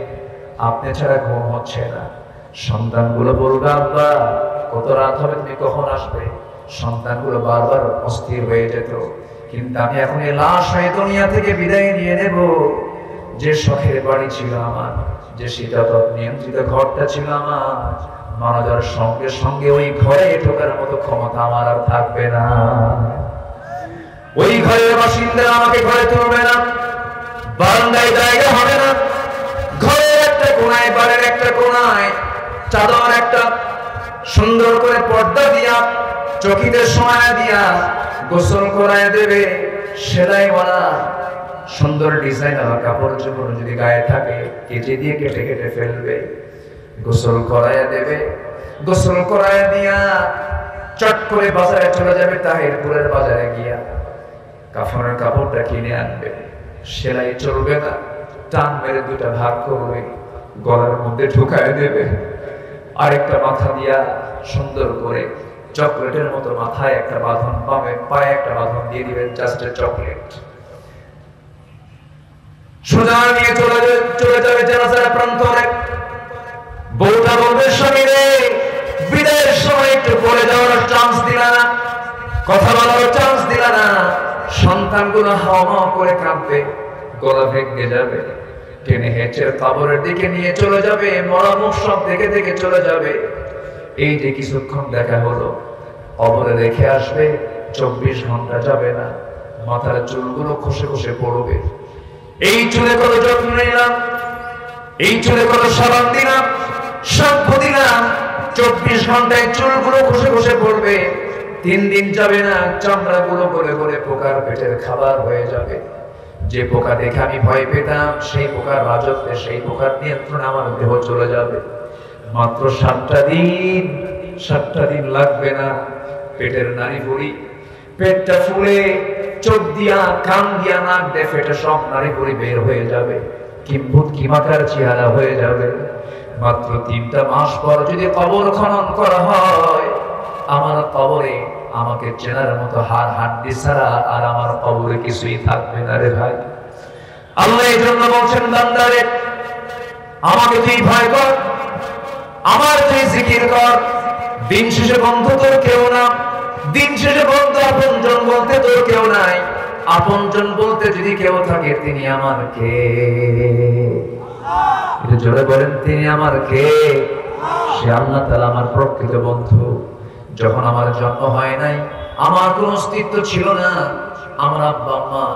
আপনি ছাড়া ঘুম হচ্ছে না। সন্তানগুলো বলবে, আব্বা কত রাত হবে, তুমি কখন আসবে? সন্তানগুলো বারবার অস্থির হয়ে যেত, কিন্তু আমি এখন এই লাশ হয়ে দুনিয়া থেকে বিদায় নিয়ে নেব। যে শখের বাড়ি ছিল আমার, যে শীতাতপ নিয়ন্ত্রিত ঘরটা ছিল আমার, মারা যাওয়ার সঙ্গে সঙ্গে ওই ঘরে ঢোকার মতো ক্ষমতা আমার আর থাকবে না। ওই ঘরের বাসিন্দা আমাকে ঘরে তুলবে না, বারান্দায় জায়গা হবে না, ঘরের একটা কোনায়, বাড়ির একটা কোনায় চাদর একটা সুন্দর করে পর্দা দিয়া, চকিতে সময় দিয়া গোসল করায় দেবে। সেলাইওয়ালা সুন্দর ডিজাইনার কাপড় চোপড় যদি গায়ে থাকে, কেচে দিয়ে কেটে কেটে ফেলবে, গোসল করায় দেবে। গোসল করায় দিয়া চট করে বাজারে চলে যাবে, তাহিরপুরের বাজারে গিয়া কাফনের কাপড়টা কিনে আনবে। সেলাই চলবে না, টান মেরে দুটা ভাগ করবে, গলার মধ্যে ঢুকায় দেবে। আরেকটা মাথা দিয়া সুন্দর করে চকলেটের মতো মাথায় একটা বাঁধন, বামে পায়ে একটা বাঁধন দিয়ে দিবেন, জাস্ট চকলেট। সোজা নিয়ে চলে যাবে জানাজার প্রান্তরে। বউটা বলবে, স্বামী রে, বিদায়ের সময় একটু পরে যাওয়ার চান্স দিলা না, কথা বলার চান্স দিলা না। সন্তানগুলো হাওয়া করে কাঁদবে, গলা ভেঙে যাবে, টেনে হেঁচে কবরের দিকে নিয়ে চলে যাবে, মরা মুখ সব দেখে দেখে চলে যাবে। এই যে কিছুক্ষণ দেখা হলো, কবরে রেখে আসবে, 24 ঘন্টা যাবে না, মাথার চুলগুলো খসে খসে পড়বে। এই চুলে কত যত্ন নিলাম, এই চুলে কত সাবান দিলাম, শ্যাম্পু দিলাম, 24 ঘন্টায় চুলগুলো খসে খসে পড়বে। 3 দিন যাবে না, চামড়াগুলো গলে গলে পোকার পেটের খাবার হয়ে যাবে। যে পোকা দেখে আমি ভয় পেতাম, সেই পোকার রাজত্বে, সেই পোকার নিয়ন্ত্রণে আমার দেহ চলে যাবে। মাত্র 7টা দিন লাগবে না, পেটের নাড়ি ভুঁড়ি, পেটটা ফুলে চোখ দিয়া, কান দিয়া, নাক দিয়ে ফেটে সব নাড়ি ভুঁড়ি বের হয়ে যাবে, কিম্ভূত কিমাকার চেহারা হয়ে যাবে। মাত্র 3টা মাস পর যদি কবর খনন করা হয়, আমার কবরে আমাকে চেনার মতো হাড় হাড্ডি ছাড়া আর আমার কবরে কিছুই থাকবে না রে ভাই। আল্লাহ এই জন্য বলছেন, বান্দারে আমাকে তুই ভয় কর, আমার তুই জিকির কর। দিন শেষে বন্ধু তোর কেউ না, দিন শেষে বন্ধু আপনজন বলতে তোর কেউ নাই। আপনজন বলতে যদি কেউ থাকে, তিনি আমার কে? এটা জোরে বলেন, তিনি আমার কে? সে আল্লাহ তাআলা আমার প্রকৃত বন্ধু। যখন আমার জন্ম হয় নাই, আমার কোন অস্তিত্ব ছিল না, আমার আব্বা আম্মা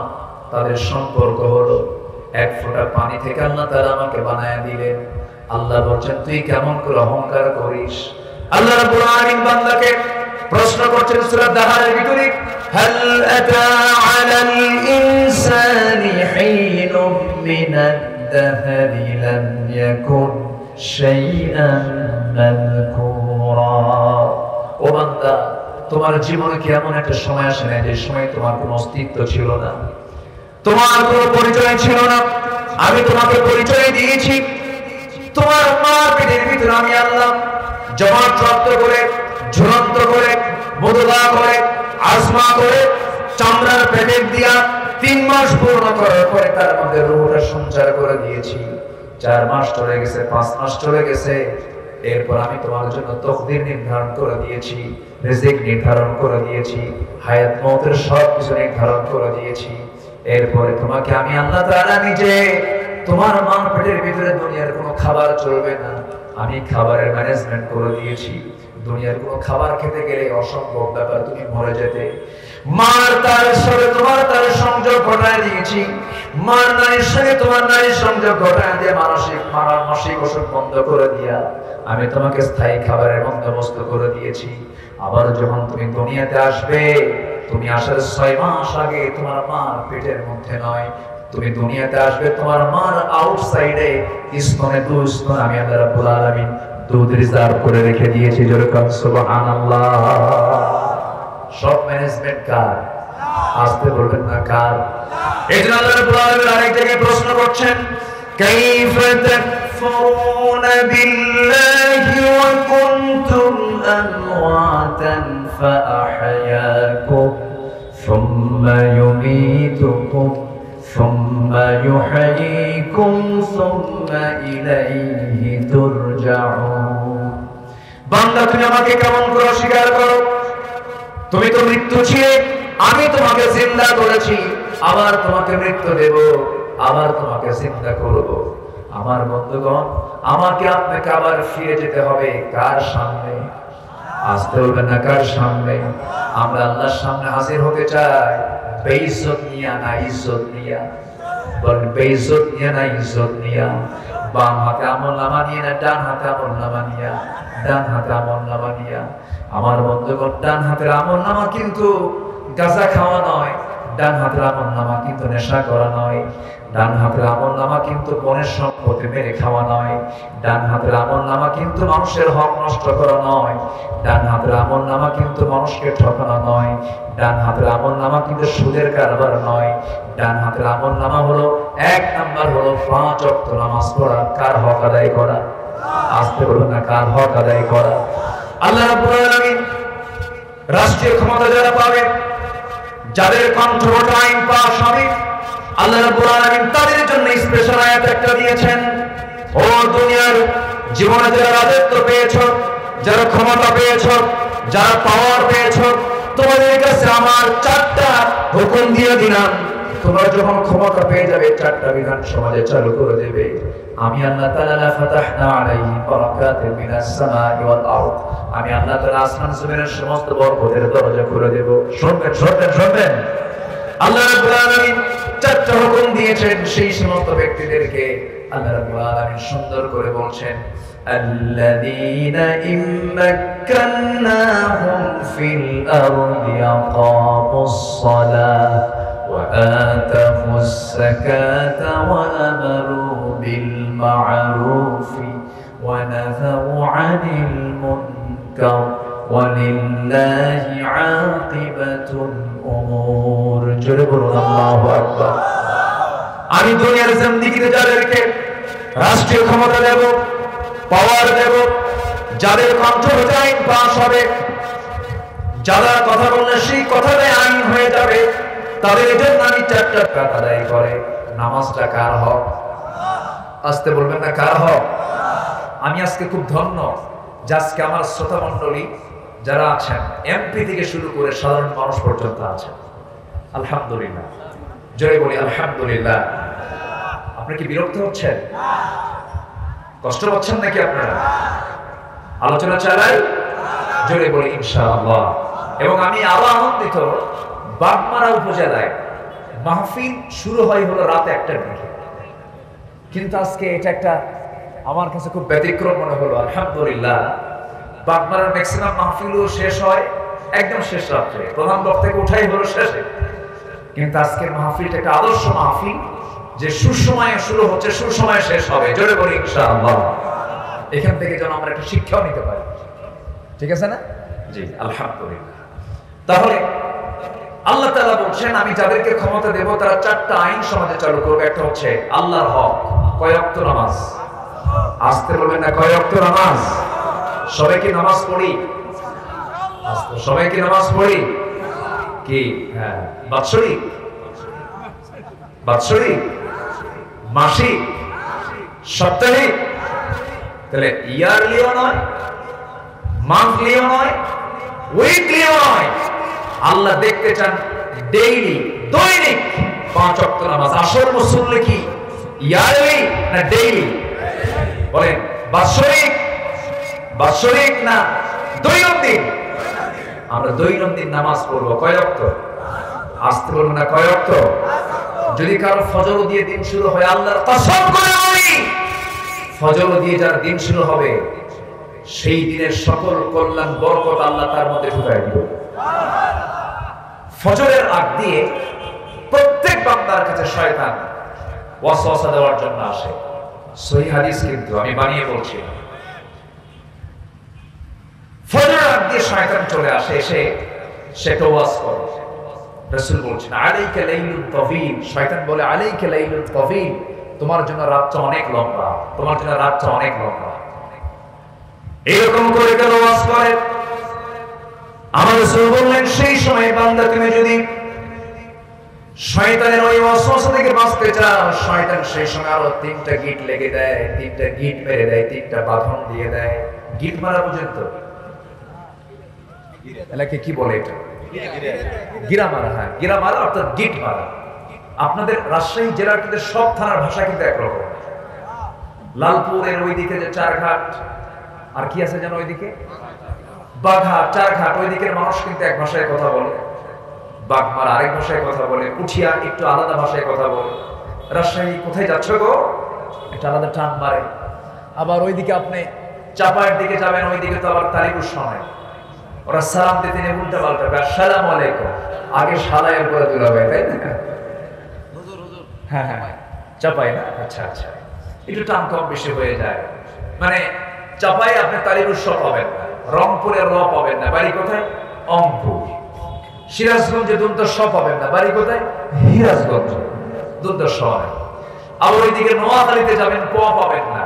তাদের সম্পর্ক হলো 1 ফোঁটা পানি থেকে আল্লাহ তাআলা আমাকে বানায়া দিলেন। আল্লাহ বলছেন, তুই কেমন করে অহংকার করিস? আল্লাহ রাব্বুল আলামিন বান্দাকে প্রশ্ন করছেন সূরা দাহারের ভিতরে, হাল আতা আলাল ইনসানি হিনুম মিনাদ দাহরি লাম ইয়াকুন শাইআন মাযকুরা। ও বান্দা, তোমার জীবনে কি এমন একটা সময় আসে না যে সময় তোমার কোনো অস্তিত্ব ছিল না, তোমার কোনো পরিচয় ছিল না? আমি তোমাকে পরিচয় দিয়েছি। তোমার মার পেটের ভিতরে আমি আল্লাহ জমাট করে, ঝুলন্ত করে, বদলা করে, আজমা করে, চামড়ার প্যাকেট দিয়া 3 মাস পূর্ণ করার পরে তার মধ্যে রূহটা সঞ্চার করে দিয়েছি। 4 মাস চলে গেছে, 5 মাস চলে গেছে, এরপর আমি তোমার জন্য তকদির নির্ধারণ করে দিয়েছি, রিজিক নির্ধারণ করে দিয়েছি, হায়াত মওতের সব কিছু নির্ধারণ করে দিয়েছি। এরপরে তোমাকে আমি আল্লাহ তাআলা নিজে, তোমার মার পেটের ভিতরে দুনিয়ার কোনো খাবার চলবে না, আমি খাবারের ম্যানেজমেন্ট করে দিয়েছি। দুনিয়ার কোনো খাবার খেতে গেলে অসম্ভব ব্যাপার, তুমি মরে যেতে। মার তারের সাথে তোমার তারের সংযোগ ঘটায় দিয়েছি, মার নারীর সঙ্গে তোমার নারীর সংযোগ ঘটায় দিয়ে মানসিক অসুখ বন্ধ করে দিয়া আমি তোমাকে স্থায়ী খাবারের বন্দোবস্ত করে দিয়েছি। আবার যখন তুমি দুনিয়াতে আসবে, তুমি আসার 6 মাস আগে তোমার মার পেটের মধ্যে নয়, তুমি দুনিয়াতে আসবে তোমার মার আউটসাইডে স্তনে 2 স্তন আমি আল্লাহ রাব্বুল আলামিন দুধ রিজার্ভ করে রেখে দিয়েছি। জোরে কান সুবহানাল্লাহ। সব ম্যানেজমেন্ট কার? আসতে বলবেন না কার? এজন্য আল্লাহ রাব্বুল আলামিন আরেক জায়গায় প্রশ্ন করছেন, কাইফা তাকফুরুনা বিল্লাহি ওয়া কুনতুম আমওয়াতান ফাআহয়াকুম সুম্মা ইউমীতুকুম সুম্মা ইউহয়ীকুম সুম্মা ইলাইহি তুরজাউন। বান্দা, তুমি আমাকে কেমন করে অস্বীকার করো? তুমি তো মৃত্যু ছিলে, আমি তোমাকে জিন্দা করেছি, আবার তোমাকে মৃত্যু দেব, আবার তোমাকে জিন্দা করব। আমার বন্ধুগণ, আমাকে আপনাকে আবার ফিরে যেতে হবে কার সামনে? আসতে হবে না কার সামনে? আমরা আল্লাহর সামনে হাজির হতে চাই বেইজ্জত নিয়া না ইজ্জত নিয়া। বলেন, বেইজ্জত নিয়া না ইজ্জত নিয়া। বাম হাতে আমলনামা নিয়ে না ডান হাতে আমলনামা নিয়া, ডান হাতে আমলনামা নিয়া। আমার বন্ধুগণ, ডান হাতের আমলনামা কিন্তু গাঁজা খাওয়া নয়, ডান হাতের আমলনামা কিন্তু নেশা করা নয়, ডান হাতের আমলনামা কিন্তু বনের সম্পত্তি মেরে খাওয়া নয়, ডান হাতের আমলনামা কিন্তু মানুষের হক নষ্ট করা নয়, ডান হাতের আমলনামা কিন্তু মানুষকে ঠকানো নয়, ডান হাতের আমলনামা কিন্তু সুদের কারবার নয়। ডান হাতের আমলনামা হলো 1 নাম্বার হলো 5 ওয়াক্ত নামাজ পড়া, কার হক আদায় করা। আসতে বলবেন না, কার হক আদায় করা। আল্লাহ রাব্বুল আলামিন রাষ্ট্রীয় ক্ষমতা যারা পাবে, যাদের কন্ট্রোল আইন পাস হবে, আল্লাহ রাব্বুল আলামিন তাদের জন্য স্পেশাল আয়াত একটা দিয়েছেন। ও দুনিয়ার জীবনে যারা রাজত্ব পেয়েছো, যারা ক্ষমতা পেয়েছো, যারা পাওয়ার পেয়েছো, তোমাদের কাছে আমার 4টা হুকুম দিয়ে দিলাম। তোমরা যখন ক্ষমতা পেয়ে যাবে, 4টা বিধান সমাজে চালু করে দেবে। আমি আল্লাহ তাআলা ফাতাহনা আলাইহিম বারাকাতিন মিনাস সামাই ওয়াল আরদ, আমি আল্লাহ তাআলা আসমান জমিনের সমস্ত বরকতের দরজা খুলে দেব। শুনবেন শুনবেন শুনবেন, আল্লাহ রাব্বুল আলামিন 4টা হুকুম দিয়েছেন। সেই সমস্ত ব্যক্তিদেরকে আল্লাহ রাব্বুল আলামিন সুন্দর করে বলছেন, الذين إن مكناهم في الأرض أقاموا الصلاة وآتوا الزكاة وأمروا بالمعروف ونهوا عن المنكر ولله عاقبة الأمور جربوا الله أكبر আমি দুনিয়ার জিন্দেগিতে যাদেরকে রাষ্ট্রীয় ক্ষমতা দেব পাওয়ার দেব যাদের কন্ট্রোলে আইন পাস হবে যারা কথা বললে সেই কথাটাই আইন হয়ে যাবে তাদের জন্য আমি চারটা কাজ আদায় করে নামাজটা কার হক আসতে বলবেন না কার হক আমি আজকে খুব ধন্য যে আজকে আমার শ্রোতা মণ্ডলী যারা আছেন এমপি থেকে শুরু করে সাধারণ মানুষ পর্যন্ত আছেন আলহামদুলিল্লাহ জয় বলি আলহামদুলিল্লাহ আপনি কি বিরক্ত হচ্ছেন কষ্ট পাচ্ছেন নাকি আপনারা আলোচনা চালাই জোরে বলি ইনশাআল্লাহ এবং আমি আরো আনন্দিত বাগমারা উপজেলায় মাহফিল শুরু হয় হলো রাত 1টার দিকে কিন্তু আজকে এটা একটা আমার কাছে খুব ব্যতিক্রম মনে হলো আলহামদুলিল্লাহ বাগমারার ম্যাক্সিমাম মাহফিলও শেষ হয় একদম শেষ রাত্রে প্রধান বক্তাকে উঠাই হলো শেষে কিন্তু আজকের মাহফিলটা একটা আদর্শ মাহফিল যে সুসময়ে শুরু হচ্ছে সুসময়ে শেষ হবে জোরে বলি ইনশাআল্লাহ এখান থেকে যেন আমরা একটা শিক্ষাও নিতে পারি ঠিক আছে না জি আলহামদুলিল্লাহ তাহলে আল্লাহ তাআলা বলছেন আমি যাদেরকে ক্ষমতা দেব তারা চারটা আইন সমাজে চালু করবে একটা হচ্ছে আল্লাহর হক কয় ওয়াক্ত নামাজ আসতে বলবেন না কয় ওয়াক্ত নামাজ সবাই কি নামাজ পড়ি সবাই কি নামাজ পড়ি কি হ্যাঁ বাৎসরিক বাৎসরিক মাসিক সাপ্তাহিক তাহলে ইয়ারলিও নয় মান্থলিও নয় উইকলিও নয় আল্লাহ দেখতে চান ডেইলি দৈনিক 5 ওয়াক্ত নামাজ আসর মুসল্লি কি ইয়ারলি না ডেইলি বলেন বাৎসরিক বাৎসরিক না দৈনন্দিন আমরা দৈনন্দিন নামাজ পড়বো কয় ওয়াক্ত আসতে বলবো না কয় ওয়াক্ত যদি কারো ফজর দিয়ে দিন শুরু হয় আল্লাহর কসম করে বলি ফজর দিয়ে যার দিন শুরু হবে সেই দিনের সকল কল্যাণ বরকত আল্লাহ তার মধ্যে ঢুকায় দিবে ফজরের আগ দিয়ে প্রত্যেক বান্দার কাছে শয়তান ওয়াসওয়াসা দেওয়ার জন্য আসে সহিহ হাদিস কিন্তু আমি বানিয়ে বলছি ফজরের আগ দিয়ে শয়তান চলে আসে এসে সে ওয়াজ করে রাসূল বলছেন আলাইকা লাইলুত তাওয়িল শয়তান বলে আলাইকা লাইলুত তাওয়িল তোমার জন্য রাতটা অনেক লম্বা তোমার জন্য রাতটা অনেক লম্বা এরকম করে কেন ওয়াজ করে আমার রাসূল বললেন সেই সময় বান্দা তুমি যদি শয়তানের ওই ওয়াসওয়াসা থেকে বাঁচতে চাও শয়তান সেই সময় আরো 3টা গিট লেগে দেয় 3টা গিট মেরে দেয় 3টা বাঁধন দিয়ে দেয় গিট মারা পর্যন্ত এলাকে কি বলে এটা গিরা মারা হ্যাঁ গিরা মারা অর্থাৎ গিট মারা আপনাদের রাজশাহী জেলার কিন্তু সব থানার ভাষা কিন্তু একরকম লালপুরের ওইদিকে যে চারঘাট আর কি আছে যেন ওইদিকে বাঘা চারঘাট ওই দিকের মানুষ কিন্তু এক ভাষায় কথা বলে বাগমারা আরেক ভাষায় কথা বলে পুঠিয়া একটু আলাদা ভাষায় কথা বলে রাজশাহী কোথায় যাচ্ছ গো একটা আলাদা টান মারে আবার ওইদিকে আপনি চাপায়ের দিকে যাবেন ওইদিকে তো আবার তালিবুর সময় ওরা সালাম দিতে নিয়ে উল্টা পাল্টা আসসালামু আলাইকুম আগে সালামের পরে দুলাবে তাই না হ্যাঁ হ্যাঁ চাপাই না আচ্ছা আচ্ছা একটু টান কম বেশি হয়ে যায় মানে চাপাই আপনি তালিবুর স পাবেন না রংপুরের র পাবেন না বাড়ি কোথায় অংপুর সিরাজগঞ্জে দুন্ত স পাবেন না বাড়ি কোথায় হিরাজগঞ্জ দুন্ত স আবার ওইদিকে নোয়াখালীতে যাবেন প পাবেন না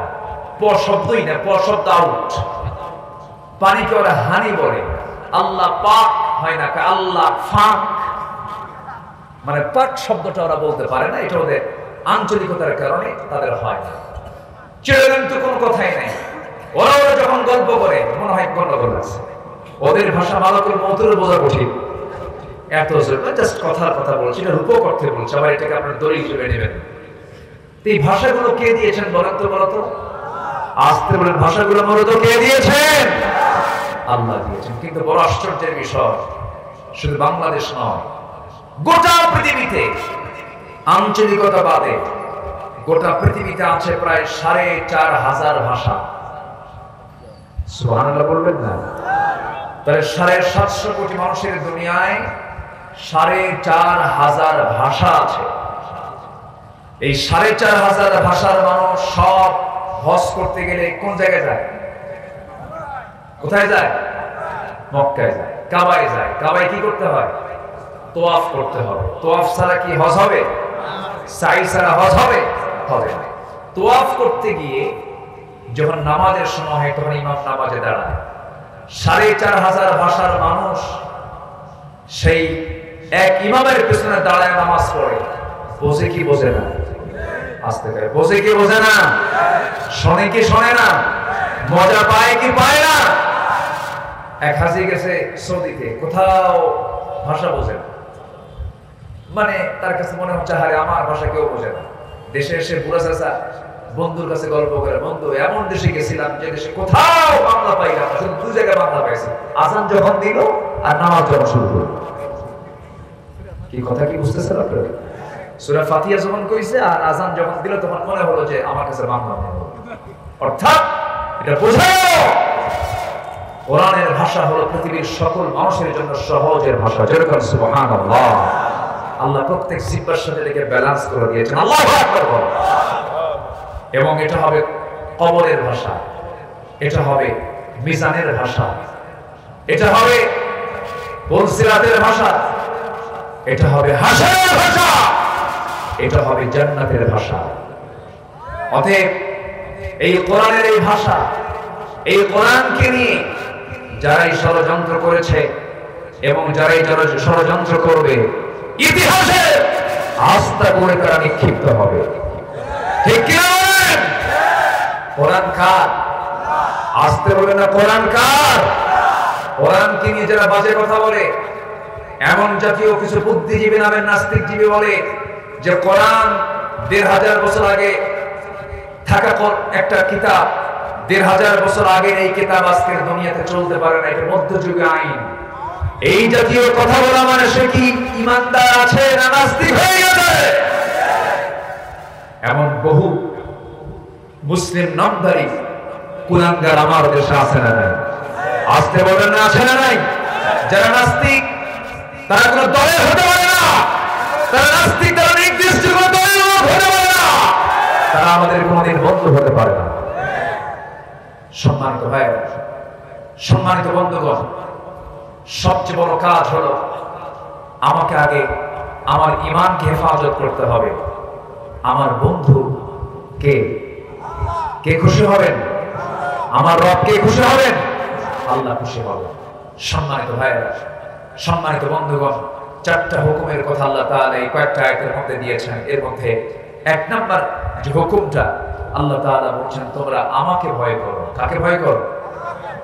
প শব্দই না প শব্দ আউট পানিকে ওরা হানি বলে আল্লাহ পাক হয় না আল্লাহ ফাক মানে পাক শব্দটা ওরা বলতে পারে না এটা ওদের আঞ্চলিকতার কারণে তাদের হয় না চিরদিন তো কোনো কথাই নাই ওরা যখন গল্প করে মনে হয় গন্ডগোল আছে ওদের ভাষা মালাকুল মউতের বোঝা কঠিন এত জাস্ট কথার কথা বলছি এটা রূপক অর্থে বলছে আবার এটাকে আপনার দলিল হিসেবে নেবেন এই ভাষাগুলো কে দিয়েছেন বলেন তো আসতে বলেন ভাষাগুলো মূলত কে দিয়েছেন আল্লাহ দিয়েছেন কিন্তু বড় আশ্চর্যের বিষয় শুধু বাংলাদেশ নয় গোটা পৃথিবীতে আঞ্চলিকতা বাদে গোটা পৃথিবীতে আছে প্রায় 4500 ভাষা সুবহানাল্লাহ বলবেন না? তাহলে 750 কোটি মানুষের দুনিয়ায় 4500 ভাষা আছে। এই 4500 ভাষার মানুষ সব হজ করতে গেলে কোন জায়গায় যায়? কোথায় যায়? মক্কায় যায়, কাবায় যায়। কাবায় কি করতে হয়? তোয়াফ করতে হবে। তোয়াফ ছাড়া কি হজ হবে? সাই ছাড়া হজ হবে? হবে না। তোয়াফ করতে গিয়ে যখন নামাজের সময় হয় তখন ইমাম নামাজে দাঁড়ায়। 4500 ভাষার মানুষ সেই এক ইমামের পেছনে দাঁড়ায় নামাজ পড়ে। বোঝে কি বোঝে না? আসতে পারে। বোঝে কি বোঝে না? শোনে কি শোনে না? মজা পায় কি পায় না? এক হাজি গেছে সৌদিতে, কোথাও ভাষা বোঝে না, মানে তার কাছে মনে হচ্ছে হারে আমার ভাষা কেউ বোঝে না। দেশে এসে বুড়া চাচা বন্ধুর কাছে গল্প করে, বন্ধু এমন দেশে গেছিলাম যে দেশে কোথাও বাংলা পাইলাম না, শুধু 2 জায়গায় বাংলা পাইছি, আজান যখন দিল আর নামাজ যখন শুরু করলো। কি কথা কি বুঝতেছেন আপনারা? সূরা ফাতিহা যখন কইছে আর আজান যখন দিল তখন মনে হলো যে আমার কাছে বাংলা নেই। অর্থাৎ এটা বোঝাও কোরআনের ভাষা হলো পৃথিবীর সকল মানুষের জন্য সহজের ভাষা। যেরকম সুবহানাল্লাহ, আল্লাহ প্রত্যেক জিহ্বার সাথে এটাকে ব্যালেন্স করে দিয়েছেন। আল্লাহু আকবার বলো। এবং এটা হবে কবরের ভাষা, এটা হবে মিজানের ভাষা, এটা হবে পুলসিরাতের ভাষা, এটা হবে হাসরের ভাষা, এটা হবে জান্নাতের ভাষা। অতএব এই কোরআনের এই ভাষা, এই কোরআনকে নিয়ে যারাই ষড়যন্ত্র করেছে এবং যারাই ষড়যন্ত্র করবে, ইতিহাসে আস্থা করে তারা নিক্ষিপ্ত হবে। ঠিক কি বলেন? কোরআন কার? আসতে বলে না, কোরআন কার? কোরআনকে নিয়ে যারা বাজে কথা বলে, এমন জাতীয় কিছু বুদ্ধিজীবী নামের নাস্তিকজীবী বলে যে কোরআন 1500 বছর আগে থাকা একটা কিতাব, 1500 বছর আগের এই কিতাব আজকের দুনিয়াতে চলতে পারে না, এটা মধ্যযুগীয় আইন। এই জাতীয় কথা বলা মানে সে কি ইমানদার আছে না নাস্তিক হয়ে গেছে? এমন বহু মুসলিম নামধারী কুলাঙ্গার আমার দেশে আছে না নাই? আসতে বলেন না, আছে না নাই? যারা নাস্তিক তারা কোনো দলের হতে পারে না, তারা নাস্তিক, তারা নির্দিষ্ট কোনো দলের লোক হতে পারে না, তারা আমাদের কোনোদিন বন্ধু হতে পারে না। সম্মানিত ভাই, সম্মানিত বন্ধুগণ, সবচেয়ে বড় কাজ হলো আমাকে আগে আমার ঈমানকে হেফাজত করতে হবে। আমার বন্ধু কে? কে খুশি হবেন? আমার রব কে খুশি হবেন? আল্লাহ খুশি হবেন। সম্মানিত ভাইরা, সম্মানিত বন্ধুগণ, 4টা হুকুমের কথা আল্লাহ তাআলা এই কয়েকটা আয়াতের মধ্যে দিয়েছেন। এর মধ্যে 1 নাম্বার যে হুকুমটা আল্লাহ তাআলা বলছেন, তোমরা আমাকে ভয় করো। কাকে ভয় করো?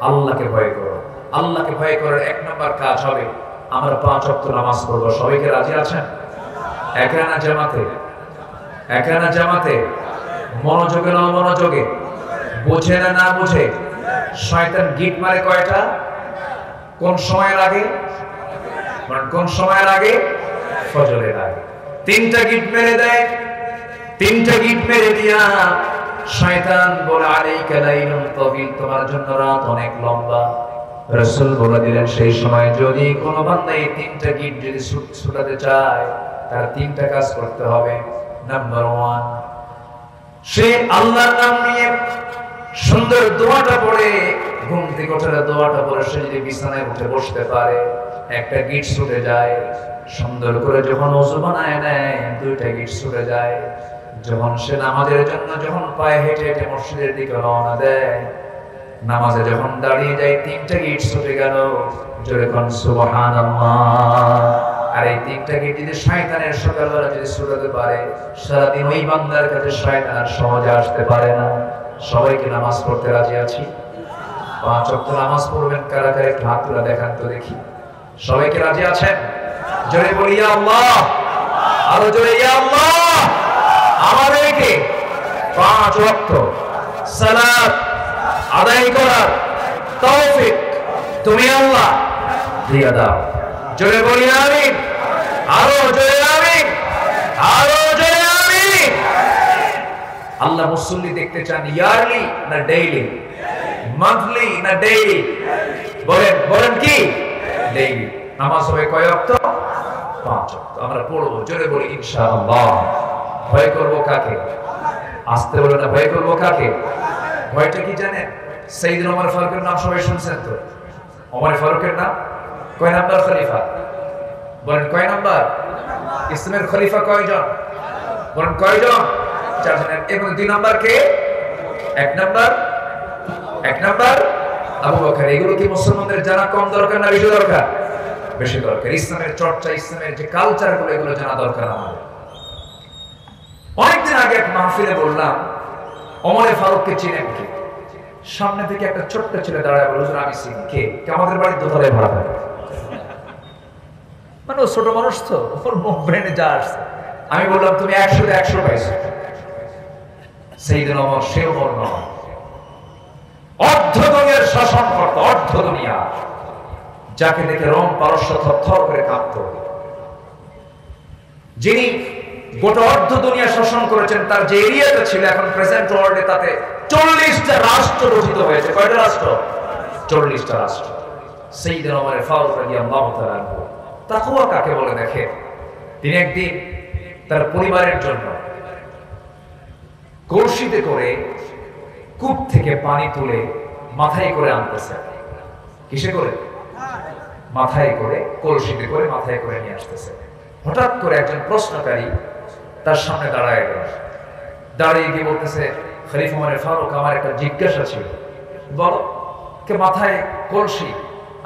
আল্লাহকে ভয় করো। আল্লাহকে ভয় করার 1 নাম্বার কাজ হবে আমরা 5 ওয়াক্ত নামাজ পড়বো। সবাইকে রাজি আছেন? একানা জামাতে, একানা জামাতে, মনোযোগে না মনোযোগে, বুঝে না না বুঝে। শয়তান গিট মারে কয়টা? কোন সময়ের আগে? কোন সময়ের আগে? ফজরের আগে 3টা গিট মেরে দেয়। 3টা গিট মেরে দিয়া শয়তান বলে, আলাইকা লাইলুন তাবিল, তোমার জন্য রাত অনেক লম্বা। রাসূল বলে দিলেন, সেই সময় যদি কোনো বান্দা এই 3টা গিট যদি ছুটাতে চায়, তার 3টা কাজ করতে হবে। নাম্বার 1, সে আল্লাহর নাম নিয়ে সুন্দর দোয়াটা পড়ে, ঘুম থেকে ওঠার দোয়াটা পড়ে সে যদি বিছানায় উঠে বসতে পারে, 1টা গিট ছুটে যায়। সুন্দর করে যখন ওযু বানায় নেয়, 2টা গিট ছুটে যায়। যখন সে নামাজের জন্য যখন পায়ে হেঁটে হেঁটে মসজিদের দিকে রওনা দেয়, নামাজে যখন দাঁড়িয়ে যায়, 3টা গিট ছুটে গেল। জোরে কোন সুবহানাল্লাহ। আর এই 3টা গিট যদি শয়তানের সকালবেলা যদি ছুটাতে পারে, সারাদিন ওই বান্দার কাছে শয়তান আর সহজে আসতে পারে না। সবাইকে নামাজ পড়তে রাজি আছি? 5 ওয়াক্ত নামাজ পড়বেন কারা কারা? একটু হাত তুলে দেখান তো দেখি। সবাইকে রাজি আছেন? জোরে বলি ইয়া আল্লাহ, আরো জোরে ইয়া আল্লাহ। আমাদেরকে 5 ওয়াক্ত সালাত আদায় করার তৌফিক তুমি আল্লাহ দিয়ে দাও। জোরে বলি আমিন, আরো জোরে আমিন, আরো জোরে আমিন। আল্লাহ মুসল্লি দেখতে চান ইয়ারলি না ডেইলি? মান্থলি না ডেইলি? বলেন বলেন কি? ডেইলি। নামাজ হবে কয় ওয়াক্ত? 5 ওয়াক্ত। আমরা পড়বো, জোরে বলি ইনশাআল্লাহ। ভয় করবো কাকে? আসতে বলে না, ভয় করবো কাকে? ভয়টা কি জানেন? সাইয়েদনা ওমর ফারুকের নাম সবাই শুনছেন তো? ওমর ফারুকের নাম কয় নাম্বার খলিফা? বলেন কয় নাম্বার? ইসলামের খলিফা কয়জন? বলেন কয়জন? 4 জন। এবং 2 নাম্বার কে? 1 নাম্বার আবু বকর। এগুলো কি মুসলমানদের জানা কম দরকার না বেশি দরকার? বেশি দরকার। ইসলামের চর্চা, ইসলামের যে কালচার গুলো, এগুলো জানা দরকার আমাদের। অনেকদিন আগে এক মাহফিলে বললাম, ওমর ফারুককে চিনেন কি? সামনে থেকে একটা ছোট্ট ছেলে দাঁড়ায় বলল, হুজুর আমি চিনি। কে? আমাদের বাড়ির দোতলায় ভাড়া থাকে। মানে ও ছোট মানুষ তো, ওর মুখ ব্রেনে যা আসছে। আমি বললাম তুমি 100 তে 100 পাইছো। সাইয়েদনা ওমর সে ওমর নয়, অর্ধ দুনিয়ার শাসন করত, অর্ধ দুনিয়া, যাকে দেখে রোম পারস্য থরথর করে কাঁপত, যিনি গোটা অর্ধ দুনিয়া শাসন করেছেন। তার যে এরিয়াটা ছিল এখন প্রেজেন্ট ওয়ার্ল্ডে, তাতে 40টা রাষ্ট্র গঠিত হয়েছে। কয়টা রাষ্ট্র? 40টা রাষ্ট্র। সাইয়েদনা ওমর ফারুক রাদিয়াল্লাহু তাআলা আনহু। তাকওয়া কাকে বলে দেখেন। তিনি একদিন তার পরিবারের জন্য কলসিতে করে কূপ থেকে পানি তুলে মাথায় করে আনতেছে। কিসে করে? মাথায় করে, কলসিতে করে মাথায় করে নিয়ে আসতেছে। হঠাৎ করে একজন প্রশ্নকারী তার সামনে দাঁড়ায় গেল। দাঁড়িয়ে গিয়ে বলতেছে, খলিফা ওমর ফারুক, আমার একটা জিজ্ঞাসা ছিল। বলো। কে? মাথায় কলসি,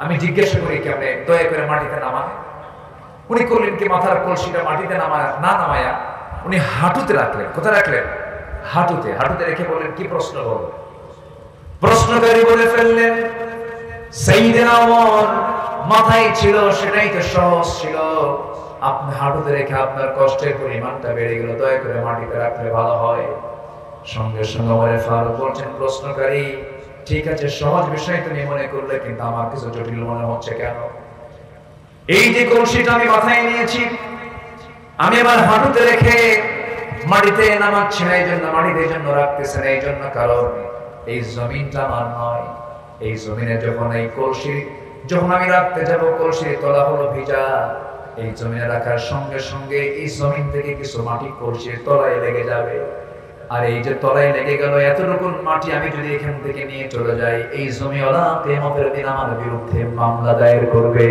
আমি জিজ্ঞাসা করি কেমনে, দয়া করে মাটিতে নামান। উনি করলেন কি, মাথার কলসিটা মাটিতে না নামায়া উনি হাঁটুতে রাখলেন। কোথায় রাখলেন? হাঁটুতে। হাঁটুতে রেখে বললেন, কি প্রশ্ন বলো? প্রশ্নকারী বলে ফেললেন, সাইয়েদনা ওমর মাথায় ছিল সেটাই তো সহজ ছিল, আপনি হাঁটুতে রেখে আপনার কষ্টের পরিমাণটা বেড়ে গেল, দয়া করে মাটিতে রাখলে ভালো হয়। সঙ্গে সঙ্গে ওমর ফারুক বলছেন, প্রশ্নকারী ঠিক আছে, সহজ বিষয় তুমি মনে করলে, কিন্তু আমার কিছু জটিল মনে হচ্ছে। কেন? এই যে কলসিটা আমি মাথায় নিয়েছি, আমি এবার হাঁটুতে রেখে মাটিতে নামাচ্ছি না, এই জন্য মাটিতে জন্য রাখতেছে না, এই জন্য কারণ এই জমিনটা আমার নয়। এই জমিনে যখন এই কলসি যখন আমি রাখতে যাব, কলসির তলা হলো ভিজা। এই জমিনে রাখার সঙ্গে সঙ্গে এই জমিন থেকে কিছু মাটি কলসির তলায় লেগে যাবে। আর এই যে তলায় লেগে গেল, এতটুকু মাটি আমি যদি এখান থেকে নিয়ে চলে যাই, এই জমিওয়ালা কিয়ামতের দিন আমার বিরুদ্ধে মামলা দায়ের করবে।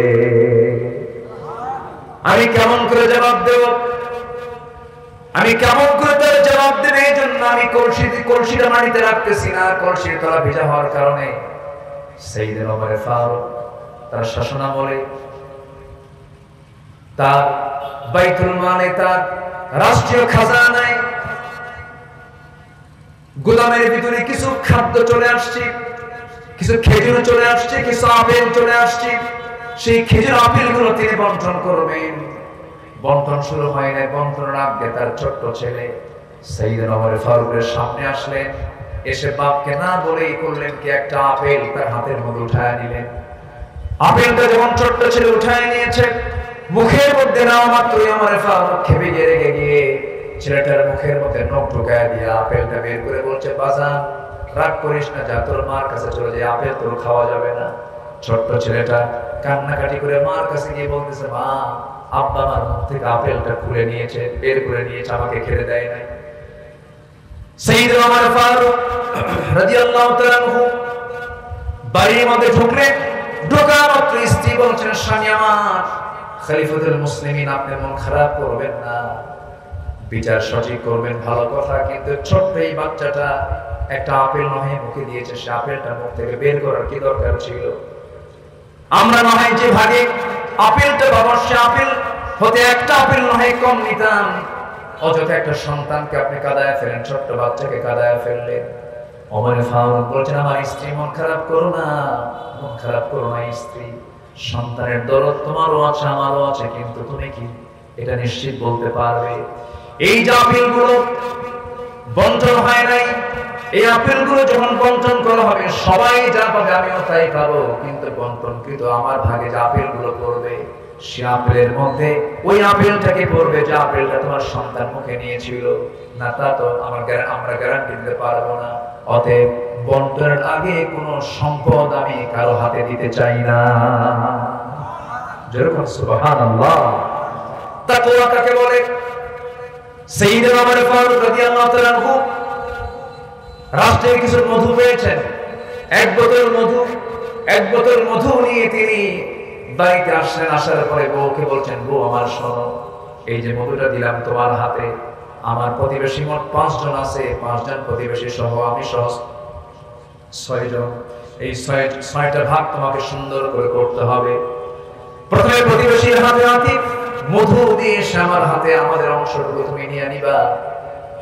আমি কেমন করে জবাব দেব? আমি কেমন করে তার জবাব দেব? এই জন্য আমি কলসিটা মাটিতে রাখতেছি না, কলসির তলা ভিজা হওয়ার কারণে। সাইয়েদনা ওমর ফারুক তার শাসনামলে তার বাইতুল মালে, তার রাষ্ট্রীয় খাজানায় গোদামের ভিতরে কিছু খাদ্য চলে আসছে, কিছু খেজুর চলে আসছে, কিছু আপেল চলে আসছে। সেই খেজুর আপেল গুলো তিনি বন্টন করবেন। বন্টন শুরু হয় না, বন্টনের আগে তার ছোট্ট ছেলে সাইয়েদনা ওমর ফারুকের সামনে আসলেন। এসে বাপকে না বলেই করলেন কি, একটা আপেল তার হাতের মধ্যে উঠায় নিলেন। আপেলটা যখন ছোট্ট ছেলে উঠায় নিয়েছে, মুখের মধ্যে নাও মাত্রই ওমর ফারুক খেপে গিয়ে রেগে গিয়ে ছেলেটার মুখের মধ্যে নখ ঢুকায় দিয়ে আপেলটা বের করে বলছে, বাজান রাগ করিস না, যা তোর মার কাছে চলে যায়, আপেল তোর খাওয়া যাবে না। ছোট্ট ছেলেটা কান্নাকাটি করে মার কাছে গিয়ে বলতেছে, মা আব্বা আমার মুখ থেকে আপেলটা খুলে নিয়েছে, বের করে নিয়েছে, আমাকে খেতে দেয় নাই। সাইয়েদনা ওমর ফারুক রাদিয়াল্লাহু তাআলা আনহু বাড়ির মধ্যে ঢুকলেন। ঢোকা মাত্র স্ত্রী বলছেন, স্বামী আমার, খলিফাতুল মুসলিমিন, আপনি মন খারাপ করবেন না, বিচার সঠিক করবেন, ভালো কথা, কিন্তু ছোট্ট এই বাচ্চাটা একটা আপেল নহে মুখে দিয়েছে, সে আপেলটা মুখ থেকে বের করার কি দরকার ছিল? আমরা নয় যে ভাগে আপেলটা বাবার, সে আপেল হতে একটা আপেল নহে কম নিতাম। অযথা একটা সন্তানকে আপনি কাঁদায় ফেলেন, ছোট্ট বাচ্চাকে কাঁদায় ফেললেন। ওমর ফারুক বলছেন, আমার স্ত্রী, মন খারাপ করো না, মন খারাপ করো না স্ত্রী, সন্তানের দরদ তোমারও আছে আমারও আছে, কিন্তু তুমি কি এটা নিশ্চিত বলতে পারবে এই যে আপেলগুলো বন্টন হয় নাই, এই আপেলগুলো যখন বন্টন করা হবে সবাই যা পাবে আমিও তাই পাবো, কিন্তু বন্টন কিন্তু আমার ভাগে যে আপেলগুলো পড়বে সে আপেলের মধ্যে ওই আপেলটাকে পড়বে যে আপেলটা তোমার সন্তান মুখে নিয়েছিল না, তা তো আমরা গ্যারান্টি দিতে পারবো না। অতএব বন্টনের আগে কোনো সম্পদ আমি কারো হাতে দিতে চাই না। যেরকম সুবহানাল্লাহ। তাকওয়া কাকে বলে? সাইয়্যিদুনা ওমর ফারুক রাদিয়াল্লাহু তাআলা আনহু রাষ্ট্রের কিছু মধু পেয়েছেন, এক বোতল মধু নিয়ে তিনি বাড়িতে আসলেন। আসার পরে বউকে বলছেন, বউ আমার শোনো, এই যে মধুটা দিলাম তোমার হাতে, আমার প্রতিবেশী মোট 5 জন আছে, 5 জন প্রতিবেশী সহ আমি সহ 6 জন। এই 6টা ভাগ তোমাকে সুন্দর করে করতে হবে। প্রথমে প্রতিবেশীর হাতে আতিফ মধু দিয়ে আমার হাতে আমাদের অংশটুকু তুমি নিয়ে নিবা।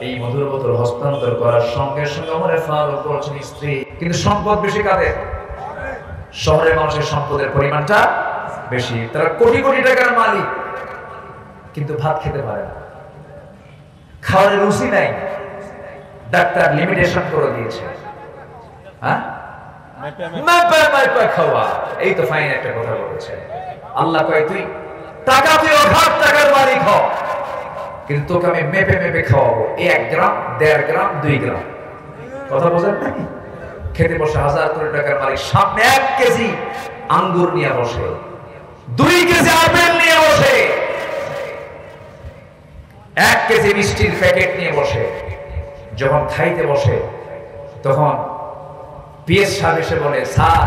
এই মধুর বোতল হস্তান্তর করার সঙ্গে সঙ্গে ওমর ফারুক বলছেন, স্ত্রী কিন্তু সম্পদ বেশি কাদের? শহরের মানুষের সম্পদের পরিমাণটা বেশি, তারা কোটি কোটি টাকার মালিক, কিন্তু ভাত খেতে পারে না, খাওয়ার রুচি নাই। ডাক্তার লিমিটেশন করে দিয়েছে, হ্যাঁ খাওয়া। এই তো ফাইন একটা কথা বলেছে। আল্লাহ কয় তুই অভাব টাকার মালিক হ, কিন্তু তোকে আমি মেপে মেপে খাওয়াবো। 1 গ্রাম, 1.5 গ্রাম, 2 গ্রাম। কথা বোঝেন নাকি? খেতে বসে 1000 কোটি টাকার মালিক সামনে 1 কেজি আঙ্গুর নিয়ে বসে, 2 কেজি আপেল নিয়ে বসে, 1 কেজি মিষ্টির প্যাকেট নিয়ে বসে। যখন খাইতে বসে তখন পিএস সাহেব এসে বলে, স্যার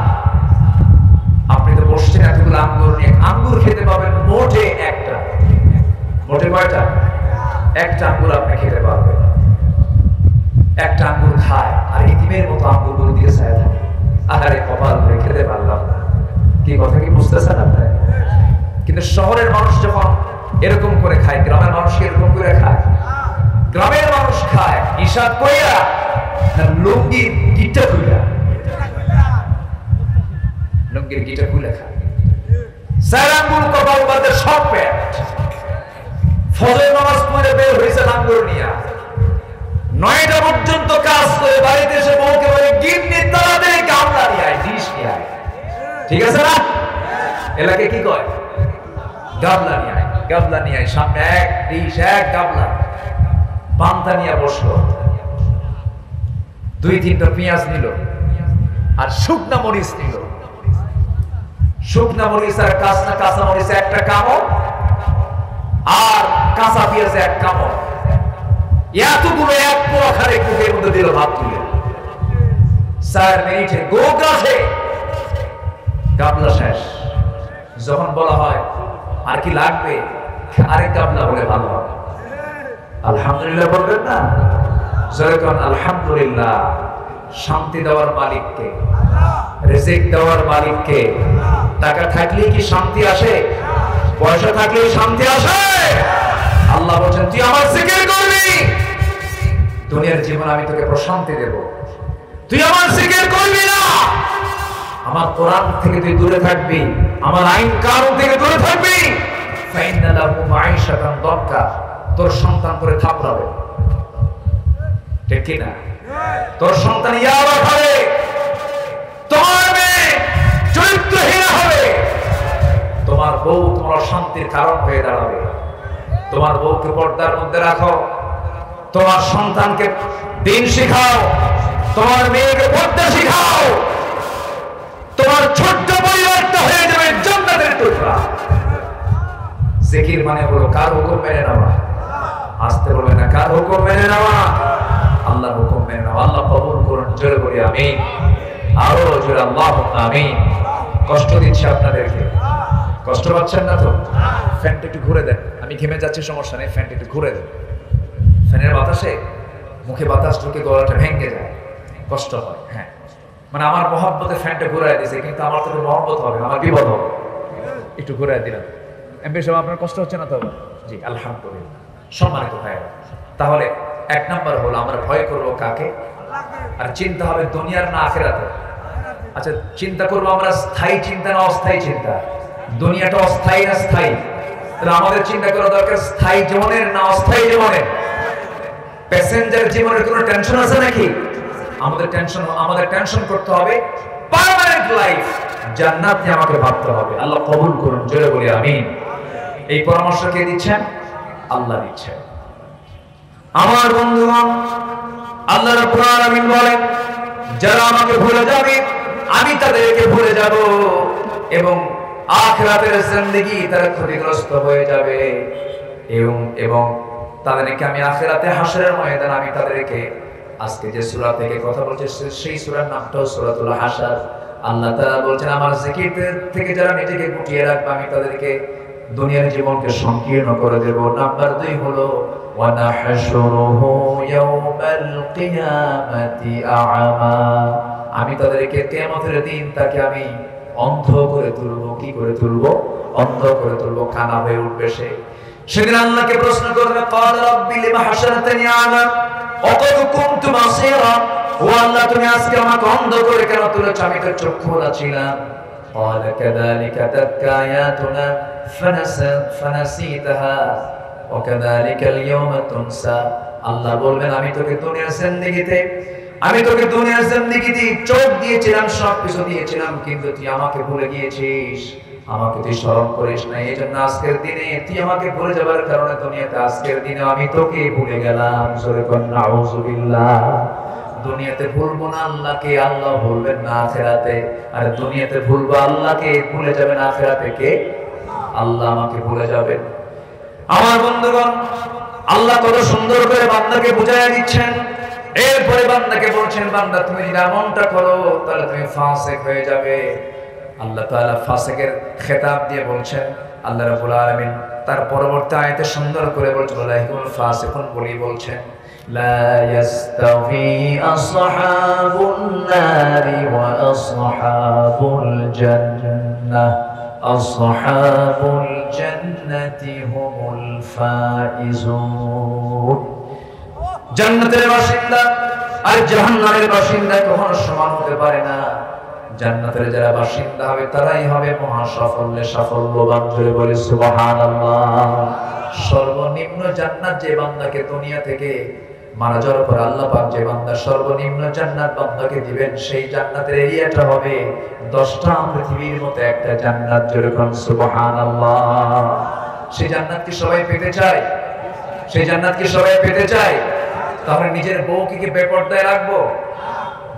আপনি তো বসছেন এতগুলো আঙ্গুর নিয়ে, আঙ্গুর খেতে পাবেন মোটে একটা। মোটে কয়টা? একটা আঙ্গুর আপনি খেতে পারবেন। একটা আঙ্গুর খায় আর ইতিমের মতো আঙ্গুরগুলো দিয়ে চায় থাকে, আরে কপাল করে খেতে পারলাম না। কি কথা কি বুঝতেছেন আপনি? কিন্তু শহরের মানুষ যখন এরকম করে খায়, গ্রামের মানুষ এরকম করে খায়? গ্রামের মানুষ খায় হিসাব কইরা না লুঙ্গির গিটা খুইলা, লুঙ্গির গিটা খুলে খায়। সারাঙ্গুল কপাল বাদে সব পেট। ফজর নামাজ পড়ে বের হইছে আঙ্গুর নিয়া, 9টা পর্যন্ত কাজ করে বাড়িতে এসে বউকে বলে, গিন্নি তাড়াতাড়ি গামলা নিয়ে আয়, ডিশ নিয়ে আয়। ঠিক আছে না? এলাকে কি কয়? গামলা নিয়ে আয়, গামলা নিয়ে আয়। সামনে 1 ডিশ, 1 গামলা। পান্তা নিয়ে বসলো, 2-3টা পেঁয়াজ নিল আর শুকনা মরিচ নিল। শুকনা মরিচ আর কাঁচা মরিচ 1টা কামড়, আর কাঁচা পেঁয়াজ 1 কামড়। এতগুলো 1 পোয়া খারে কুকের মধ্যে দিল ভাত তুলে। 4 মিনিটে গোগ্রাসে গাবলা শেষ। যখন বলা হয় আর কি লাগবে, আরেক গাবলা বলে ভালো হবে। আলহামদুলিল্লাহ বলবেন না? যেরকম আলহামদুলিল্লাহ। শান্তি দেওয়ার মালিককে, রিজিক দেওয়ার মালিককে। টাকা থাকলে কি শান্তি আসে? পয়সা থাকলে শান্তি আসে? আল্লাহ বলেন, তুই আমার জিকির করবি, দুনিয়ার জীবন আমি তোকে প্রশান্তি দেব। তুই আমার জিকির করবি না, আমার কোরআন থেকে তুই দূরে থাকবি, আমার আইন কানুন থেকে দূরে থাকবি, ফাইন্না লাহু মাঈশাতান দাক্কা, তোর সন্তান করে থাপড়াবে। ঠিক কি না? তোর সন্তান ইয়াবা খাবে, তোমার মেয়ে চরিত্রহীন হবে, তোমার বউ তোমার শান্তির কারণ হয়ে দাঁড়াবে। তোমার বউকে পর্দার মধ্যে রাখো, তোমার সন্তানকে দিন শিখাও, তোমার মেয়েকে পর্দা শিখাও, তোমার ছোট্ট পরিবারটা হয়ে যাবে জান্নাতের টুকরা। জিকির মানে হলো কার হুকুম মেনে নেওয়া। আসতে বলবে না, কার হুকুম মেনে নেওয়া? আল্লাহর হুকুম মেনে নেওয়া। আল্লাহ কবুল করুন, জোরে বলি আমিন। আরো জোরে আল্লাহ আমিন। কষ্ট দিচ্ছি আপনাদেরকে, কষ্ট পাচ্ছেন না তো? ফ্যানটা একটু ঘুরে দেন, আমি ঘেমে যাচ্ছি, সমস্যা নেই, ফ্যানটা একটু ঘুরে দেন। ফ্যানের বাতাসে মুখে বাতাস ঢুকে গলাটা ভেঙে যায়, কষ্ট হয়। হ্যাঁ, মানে আমার মহব্বতে ফ্যানটা ঘুরাই দিয়েছে, কিন্তু আমার তো মহব্বত হবে, আমার বিপদ হবে। একটু ঘুরাই দিলাম। এমপি সাহেব, আপনার কষ্ট হচ্ছে না তো? জি আলহামদুলিল্লাহ। সম্মানিত ভাইরা, তাহলে 1 নাম্বার হলো আমরা ভয় করব কাকে? আর চিন্তা হবে দুনিয়ার না আখিরাতে। আচ্ছা, চিন্তা করবো আমরা স্থায়ী চিন্তা না অস্থায়ী চিন্তা? দুনিয়াটা অস্থায়ী না স্থায়ী? তাহলে আমাদের চিন্তা করা দরকার স্থায়ী জীবনের না অস্থায়ী জীবনের। প্যাসেঞ্জার জীবনের কোনো টেনশন আছে নাকি? আমাদের টেনশন করতে হবে পার্মানেন্ট লাইফ। জান্নাতকে আমাকে ভাবতে হবে। আল্লাহ কবুল করুন, জোরে বলি আমিন। এই পরামর্শ কে দিচ্ছেন? আল্লাহ দিচ্ছেন। আমার বন্ধুগণ, আল্লাহ রাব্বুল আলামিন বলেন, যারা আমাকে ভুলে যাবে আমি তাদেরকে ভুলে যাব এবং আখিরাতের জিন্দেগি তারা ক্ষতিগ্রস্ত হয়ে যাবে এবং তাদেরকে আমি আখিরাতে হাশরের ময়দানে আমি তাদেরকে, আজকে যে সূরা থেকে কথা বলছে সেই সূরার নামটাও সূরাতুল হাশর। আল্লাহ তাআলা বলছেন, আমার জিকির থেকে যারা নিজেকে গুটিয়ে রাখবে আমি তাদেরকে দুনিয়ার জীবনকে সংকীর্ণ করে দেব। নাম্বার 2 হলো ওয়ানাহশুরুহু ইয়াওমাল কিয়ামাতি আ'মা, আমি তাদেরকে কিয়ামতের দিন তাকে আমি অন্ধ করে তুলব। কি করে তুলব? অন্ধ করে তুলব, কানা হয়ে উঠবে সে। সেদিন আল্লাহকে প্রশ্ন করবে, ক্বাল রাব্বি লিমা হাশারতানি আ'মা ওয়া ক্বাদ কুনতু বাসীরা, ও আল্লাহ তুমি আজকে আমাকে অন্ধ করে কেন তুলেছো? আমি তো চক্ষুওয়ালা ছিলাম। ক্বাল কাযালিকা তাতকা আয়াতুনা ফানাসিতাহা ওয়া কাযালিকাল ইয়াওমা তুনসা। আল্লাহ বলবেন, আমি তোকে দুনিয়ার জিন্দেগিতে চোখ দিয়েছিলাম, সবকিছু দিয়েছিলাম, কিন্তু তুই আমাকে ভুলে গিয়েছিস, আমাকে তুই স্মরণ করিস না। এই জন্য আজকের দিনে তুই আমাকে ভুলে যাবার কারণে দুনিয়াতে আজকের দিনে আমি তোকে ভুলে গেলাম। জোরে কর নাউযুবিল্লাহ। দুনিয়াতে ভুলবো না আল্লাহকে, আল্লাহ ভুলবেন না আখিরাতে। আর দুনিয়াতে ভুলবো আল্লাহকে, ভুলে যাবেন আখিরাতে কে? আল্লাহ আমাকে ভুলে যাবেন। আমার বন্ধুগণ, আল্লাহ কত সুন্দর করে বান্দাকে বুঝাইয়া দিচ্ছেন। এরপরে বান্দাকে বলছেন, বান্দা তুমি যদি এমনটা করো তাহলে তুমি ফাসিক হয়ে যাবে। আল্লাহ তাআলা ফাসিকের খেতাব দিয়ে বলছেন, আল্লাহ রাব্বুল আলামিন তার পরবর্তী আয়াতে সুন্দর করে বলছেন, লাইকুল ফাসিকুন বলি বলছেন, লা ইয়াস্তাভি আসহাবুন নারি ওয়া আসহাবুল জান্নাহ, আসহাবুল জান্নাতি হুমুল ফাইজুন। জান্নাতের বাসিন্দা আর জাহান্নামের বাসিন্দা কখনো সমান হতে পারে না। জান্নাতের যারা বাসিন্দা হবে তারাই হবে মহা সাফল্যবান। জোরে বলি সুবহানাল্লাহ। সর্বনিম্ন জান্নাত যে বান্দাকে দুনিয়া থেকে মারা যাওয়ার পর আল্লাহ পাক যে বান্দা সর্বনিম্ন জান্নাত বান্দাকে দিবেন, সেই জান্নাতের এরিয়াটা হবে 10টা পৃথিবীর মতো একটা জান্নাত। জোরে বলি সুবহানাল্লাহ। সেই জান্নাত কি সবাই পেতে চায়? সেই জান্নাত কি সবাই পেতে চায়? তাহলে নিজের বউকে কি বেপরদায় রাখবো?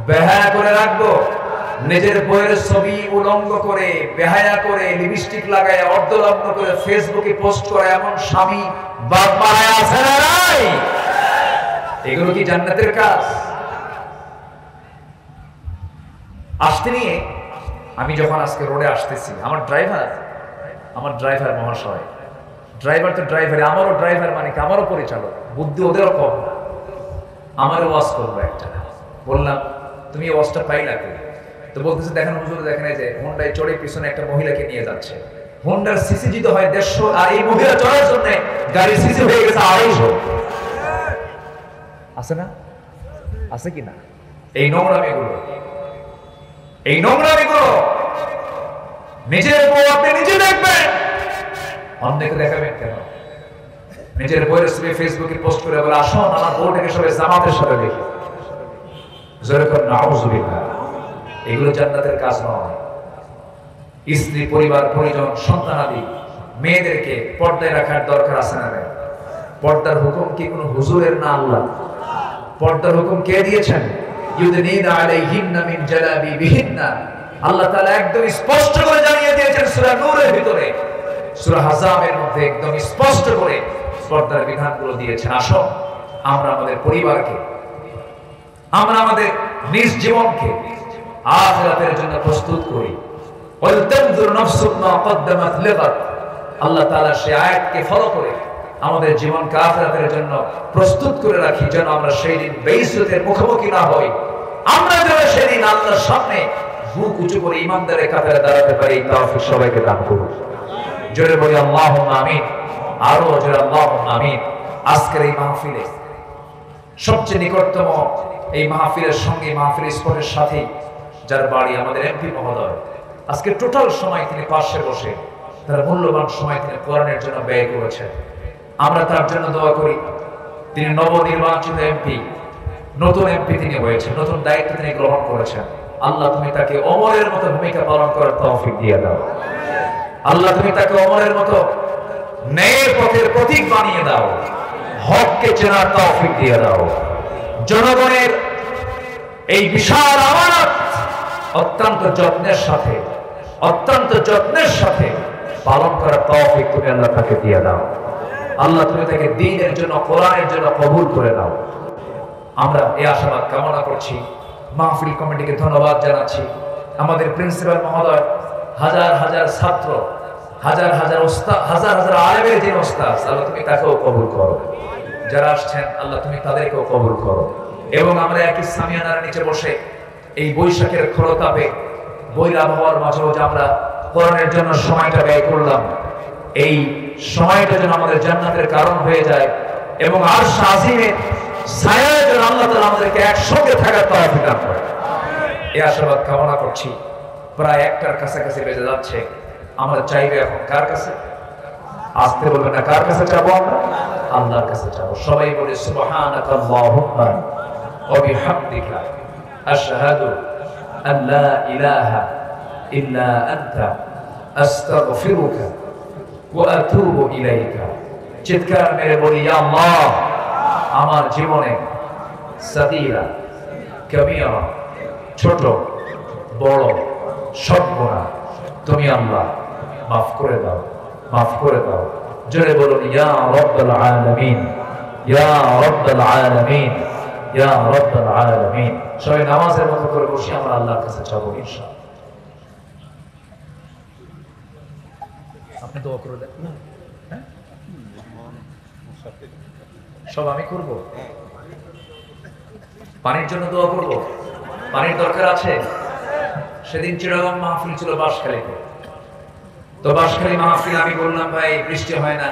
বেহায়া করে রাখবো? নিজের বউয়ের ছবি উলঙ্গ করে, বেহায়া করে, লিপস্টিক লাগায়, অর্ধলগ্ন করে ফেসবুকে পোস্ট করে এমন স্বামী বাপ মারা আছে না নাই? এগুলো কি জান্নাতের কাজ? আসতে নিয়ে আমি যখন আজকে রোডে আসতেছি, আমার ড্রাইভার মহাশয়, ড্রাইভার তো ড্রাইভার, আমারও ড্রাইভার মানে কি আমারও পরিচালক, বুদ্ধি ওদেরও কম। আমারও ওয়াজ করবো একটা, বললাম তুমি এই ওয়াজটা পাইলা কই? তো বলতেছে, দেখেন হুজুর, দেখেন এই যে হোন্ডায় চড়ে পিছনে একটা মহিলাকে নিয়ে যাচ্ছে, হোন্ডার সিসি জিত হয় 150, আর এই মহিলা চড়ার জন্য গাড়ির সিসি হয়ে গেছে 250। আছে না? আছে কি না? এই নোংরামিগুলো নিজের বউ আপনি নিজে দেখবেন, অন্যকে দেখাবেন কেন? নিজের বউয়ের ছবি ফেসবুকে পোস্ট করে বলে, আসুন আমার বউটাকে সবাই জামাতের সাথে দেখি। জোরে কর নাউযুবিল্লাহ। এগুলো জান্নাতের কাজ নয়। স্ত্রী, পরিবার, পরিজন, সন্তানাদি মেয়েদেরকে পর্দায় রাখার দরকার আছে না? পর্দার হুকুম কি কোনো হুজুরের না আল্লাহ? পর্দার হুকুম কে দিয়েছেন? ইউদনিনা আলাইহিন্না মিন জালাবিবিহিন্না। আল্লাহ তাআলা একদম স্পষ্ট করে জানিয়ে দিয়েছেন সূরা নূরের ভিতরে, সূরা আহজাবের মধ্যে একদম স্পষ্ট করে পর্দার বিধানগুলো দিয়েছেন। আসো আমরা আমাদের পরিবারকে, আমরা আমাদের নিজ জীবনকে আখিরাতের জন্য প্রস্তুত করি। ওয়াল তানজুর নাফসুম মা কদ্দামাত লিগাদ। আল্লাহ তাআলা সেই আয়াতকে ফলো করে আমাদের জীবনকে আখিরাতের জন্য প্রস্তুত করে রাখি, যেন আমরা সেই দিন বেইজ্জতের মুখোমুখি না হই। আমরা যেন সেই দিন আল্লাহর সামনে বুক উঁচু করে ইমানদারের কাতারে দাঁড়াতে পারি। তৌফিক সবাইকে দান করুন। জোরে বলি আল্লাহুম্মা আমিন। আরো জোরে আল্লাহুম্মা আমিন। আজকের এই মাহফিলে সবচেয়ে নিকটতম এই মাহফিলের সঙ্গে, মাহফিল স্পটের সাথে যার বাড়ি আমাদের এমপি মহোদয়, আজকে টোটাল সময় তিনি পাশে বসে তার মূল্যবান সময় তিনি কোরআনের জন্য ব্যয় করেছেন। আমরা তার জন্য দোয়া করি। তিনি নবনির্বাচিত এমপি, নতুন এমপি তিনি হয়েছেন, নতুন দায়িত্ব তিনি গ্রহণ করেছেন। আল্লাহ তুমি তাকে ওমরের মতো ভূমিকা পালন করার তৌফিক দিয়ে দাও। আল্লাহ তুমি তাকে ওমরের মতো ন্যায়ের পথের প্রতীক বানিয়ে দাও, হককে চেনার তৌফিক দিয়ে দাও। জনগণের এই বিশাল আমানত অত্যন্ত যত্নের সাথে পালন করার তৌফিক তুমি আল্লাহ তাকে দিয়ে দাও। আল্লাহ তুমি তাকে দ্বীনের জন্য, কোরআনের জন্য কবুল করে দাও। আমরা এই আশাবাদ কামনা করছি। মাহফিল কমিটিকে ধন্যবাদ জানাচ্ছি। আমাদের প্রিন্সিপাল মহোদয়, হাজার হাজার ছাত্র, হাজার হাজার ওস্তাদ, হাজার হাজার আলেমের যে ওস্তাদ, আল্লাহ তুমি তাকেও কবুল করো। যারা আসছেন আল্লাহ তুমি তাদেরকেও কবুল করো। এবং আমরা একই সামিয়ানার নিচে বসে এই বৈশাখের খরতাপে, বৈর আবহাওয়ার মাঝেও যে আমরা কোরআনের জন্য সময়টা ব্যয় করলাম, এই সময়টা যেন আমাদের জান্নাতের কারণ হয়ে যায় এবং আরশ আজিমের ছায়ায় যেন আল্লাহ তাআলা আমাদেরকে একসঙ্গে থাকার তৌফিক দান করে। এই আশাবাদ কামনা করছি। প্রায় 1টার কাছাকাছি বেজে যাচ্ছে। আমরা চাইবে এখন কার কাছে? আসতে বলবে না, কার কাছে চাবো? আমরা আল্লাহর কাছে চাবো। সবাই বলি সুবহানাকাল্লাহুম্মা ওয়া বিহামদিকা আশহাদু আন লা ইলাহা ইল্লা আনতা আস্তাগফিরুকা ওয়া আতুবু ইলাইকা। চিৎকার মেরে বলি, ইয়া আল্লাহ, আমার জীবনে সাগীরা কবিরা, ছোট বড় সব গুনাহ তুমি আল্লাহ মাফ করে দাও, মাফ করে দাও। জোরে বলুন, ইয়া রাব্বাল আলামিন, ইয়া রাব্বাল আলামিন, ইয়া রাব্বাল আলামিন। সবাই নামাজের মতো করে বসে আমরা আল্লাহর কাছে চাবো ইনশাআল্লাহ। আপনি দোয়া করে দেন। হ্যাঁ, সব আমি করব। পানির জন্য দোয়া করব। পানির দরকার আছে। সেদিন চিরাগম মাহফিল ছিল বাঁশখালীতে। তো বাঁশখালী মাহফিল আমি বললাম, ভাই বৃষ্টি হয় না,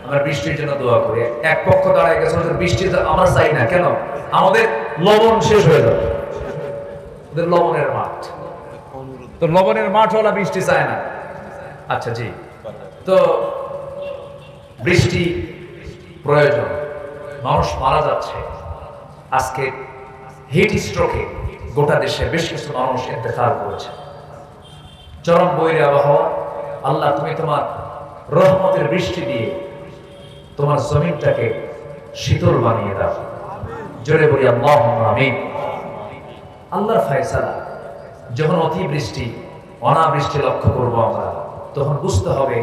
আমরা বৃষ্টির জন্য দোয়া করি। এক পক্ষ দাঁড়ায় গেছে, বৃষ্টি আমরা চাই না। কেন? আমাদের লবণ শেষ হয়ে যাবে। ওদের লবণের মাঠ, তো লবণের মাঠ হলা বৃষ্টি চায় না। আচ্ছা জি, তো বৃষ্টি প্রয়োজন। মানুষ মারা যাচ্ছে। আজকে হিট স্ট্রোকে গোটা দেশে বেশ কিছু মানুষ ইন্তেকাল করেছে। চরম বৈরী আবহাওয়া। আল্লাহ তুমি তোমার রহমতের বৃষ্টি দিয়ে তোমার জমিনটাকে শীতল বানিয়ে দাও। জোরে বলি আল্লাহুম্মা আমিন। আল্লাহর ফয়সালা। যখন অতিবৃষ্টি, অনাবৃষ্টি লক্ষ্য করব আমরা, তখন বুঝতে হবে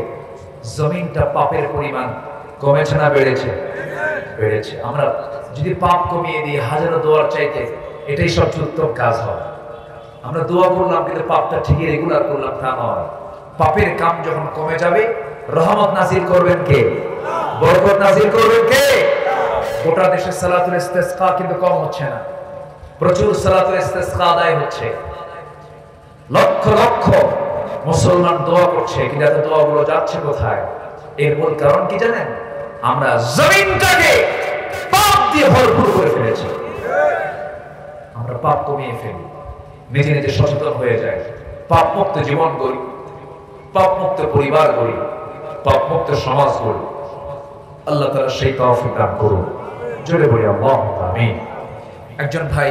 জমিনটা পাপের পরিমাণ কমেছে না বেড়েছে? বেড়েছে। আমরা যদি পাপ কমিয়ে দিয়ে হাজারো দোয়ার চাইতে এটাই সবচেয়ে উত্তম কাজ হয়। আমরা দোয়া করলাম কিন্তু পাপটা ঠিকই রেগুলার করলাম তা নয়। পাপের কাম যখন কমে যাবে, রহমত নাজিল করবেন কে? বরকত নাজিল করবেন কে? গোটা দেশে সালাতুল ইস্তিসকা কিন্তু কম হচ্ছে না। প্রচুর সালাতুল ইস্তিসকা আদায় হচ্ছে। লক্ষ লক্ষ মুসলমান দোয়া করছে, কিন্তু এত দোয়াগুলো যাচ্ছে কোথায়? এর মূল কারণ কি জানেন? আমরা জমিনটাকে পাপ দিয়ে ভরপুর করে ফেলেছি। আমরা পাপ কমিয়ে ফেলি, নিজে নিজে সচেতন হয়ে যায়, পাপ মুক্ত জীবন গড়ি, পাপ মুক্ত পরিবার গড়ি, পাপ মুক্ত সমাজ গড়ি। আল্লাহ তাআলা সেই তৌফিক দান করুন। জোরে বলি আল্লাহুম্মা আমিন। একজন ভাই,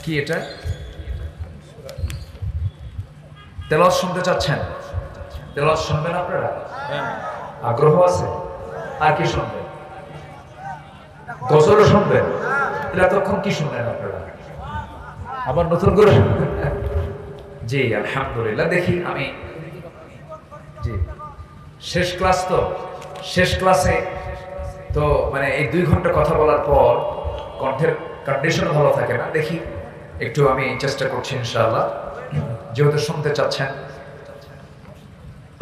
কি এটা তেলাওয়াত শুনতে চাচ্ছেন? তেলাওয়াত শুনবেন আপনারা? আগ্রহ আছে? আর কি শুনবেন? গজলও শুনবেন? এতক্ষণ কি শুনলেন আপনারা? আবার নতুন করে জি আলহামদুলিল্লাহ। দেখি আমি, জি শেষ ক্লাস, তো শেষ ক্লাসে তো মানে এই 2 ঘন্টা কথা বলার পর কণ্ঠের কন্ডিশন ভালো থাকে না। দেখি একটু আমি চেষ্টা করছি ইনশাআল্লাহ, যেহেতু শুনতে চাচ্ছেন।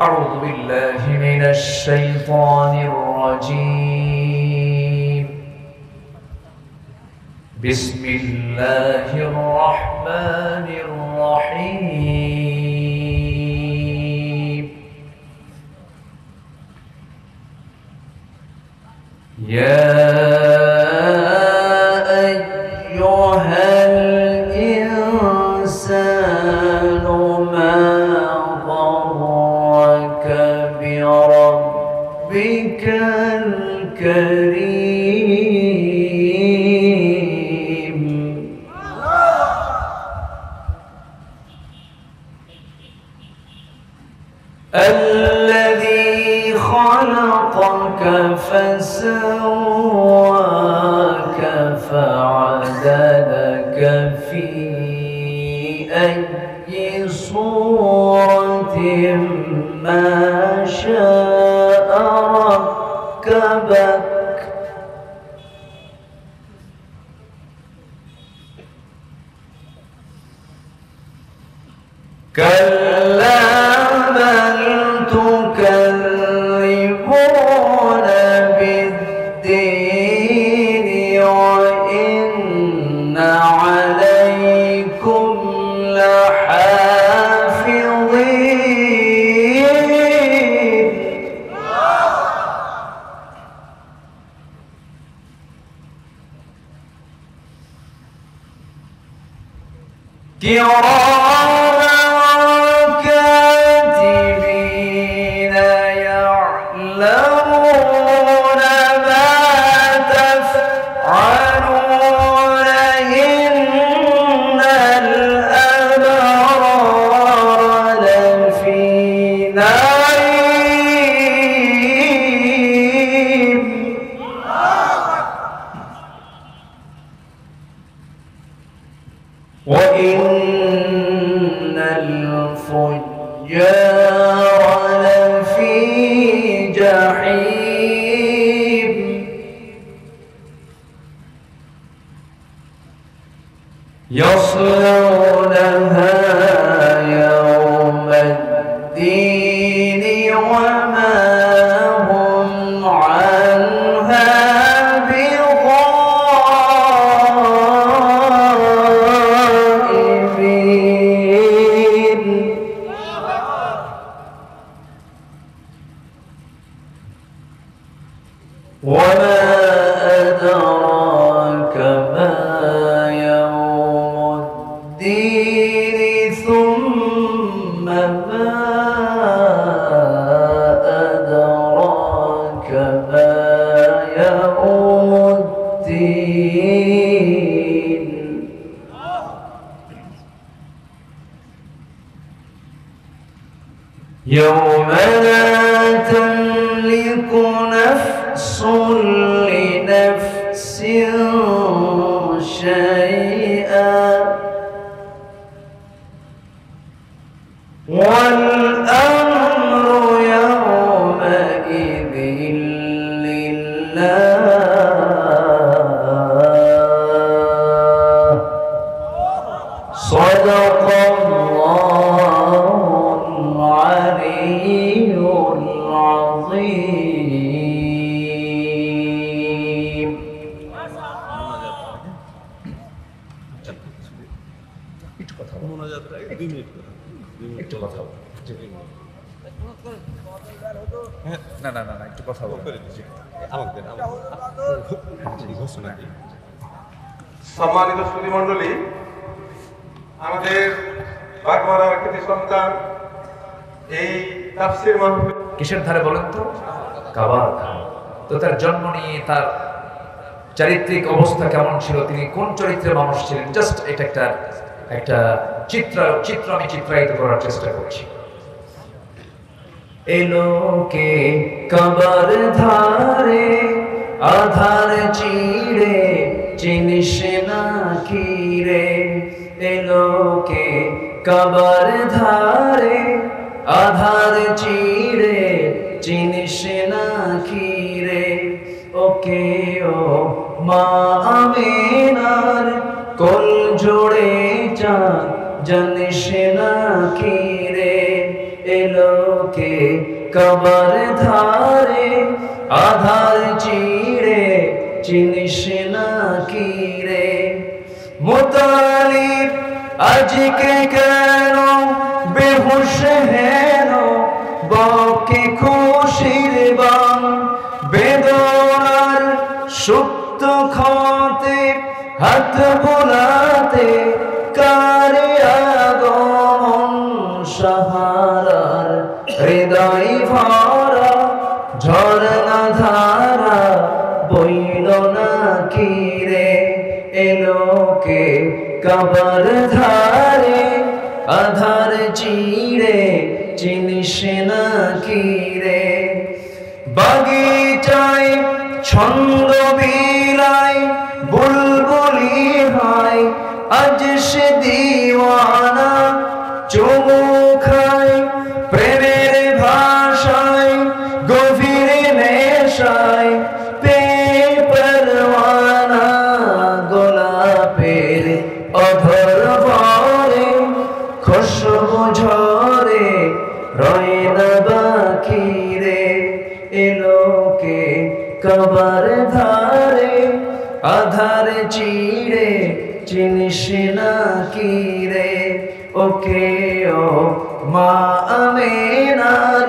আউযু বিল্লাহি মিনাশ শাইতানির রাজীম। বিসমিল্লাহির রহমানির রহিম। ইয়া كلا بل تكذبون بالدين وإن عليكم لحافظين كراما كاتبين يعلمون ما تفعلون إن الأبرار لفي نعيم وإن الفجار لفي جحيم يصلونها يوم الدين وما هم عنها بغائبين وما أدراك ما يوم الدين ثم ما أدراك ما يوم الدين يوم لا تملك نفس لنفس شيئا والأمر يومئذ لله صدق الله العلي العظيم একটু কথা বল না না না না একটু কথা বল সম্মানিত সুধী মণ্ডলী, আমাদের বাগমারার কৃতি সন্তান এই তাফসীর মাহফিল কিসের ধারে বলেন তো? কাবার ধারে। তো তার জন্ম নিয়ে তার চারিত্রিক অবস্থা কেমন ছিল, তিনি কোন চরিত্রের মানুষ ছিলেন, জাস্ট এটা একটা চিত্র আমি চিত্রায়িত করার চেষ্টা করছি। এলোকে কাবার ধারে আধার চিড়ে চিনিস না কি রে, এলোকে কাবার ধারে আধার চিড়ে চিনিস না কি রে, ওকে ও মা আমিনার কোল জোড়ে চাঁদ জানিস না কি রে, এলোকে কাবার ধারে আধার চিড়ে চিনিস না কি রে। মুতালিব আজকে কেন বেহুশ হেন, বকে খুশির বাম বেদনার সুপ্ত ক্ষতে হাত বোলাতে কারে আগমন সাহারার হৃদয় ভরা ঝরনা ধারা বইল না কি রে, এলোকে কাবার ধারে আধার চিড়ে চিনিস না কি রে। বাগিচায় ছন্দ বিলায় বুলবুলি হয়, আজ সে দিওয়ানা চুমু খায় প্রেমের ভাষায় গভীর নেশায়, পরওয়ানা গোলাপের অধর ভরে খুশবু না বাকি রে এলোকে কবার ধারে আধারে চিড়ে চিনিস না কি রে ওকে ও মা আমেনার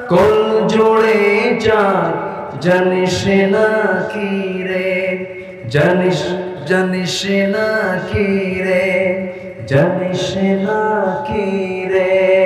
কোল জোড়ে চাঁদ জানিস না কি রে জানিস জানিস না কি রে জানিস না কি রে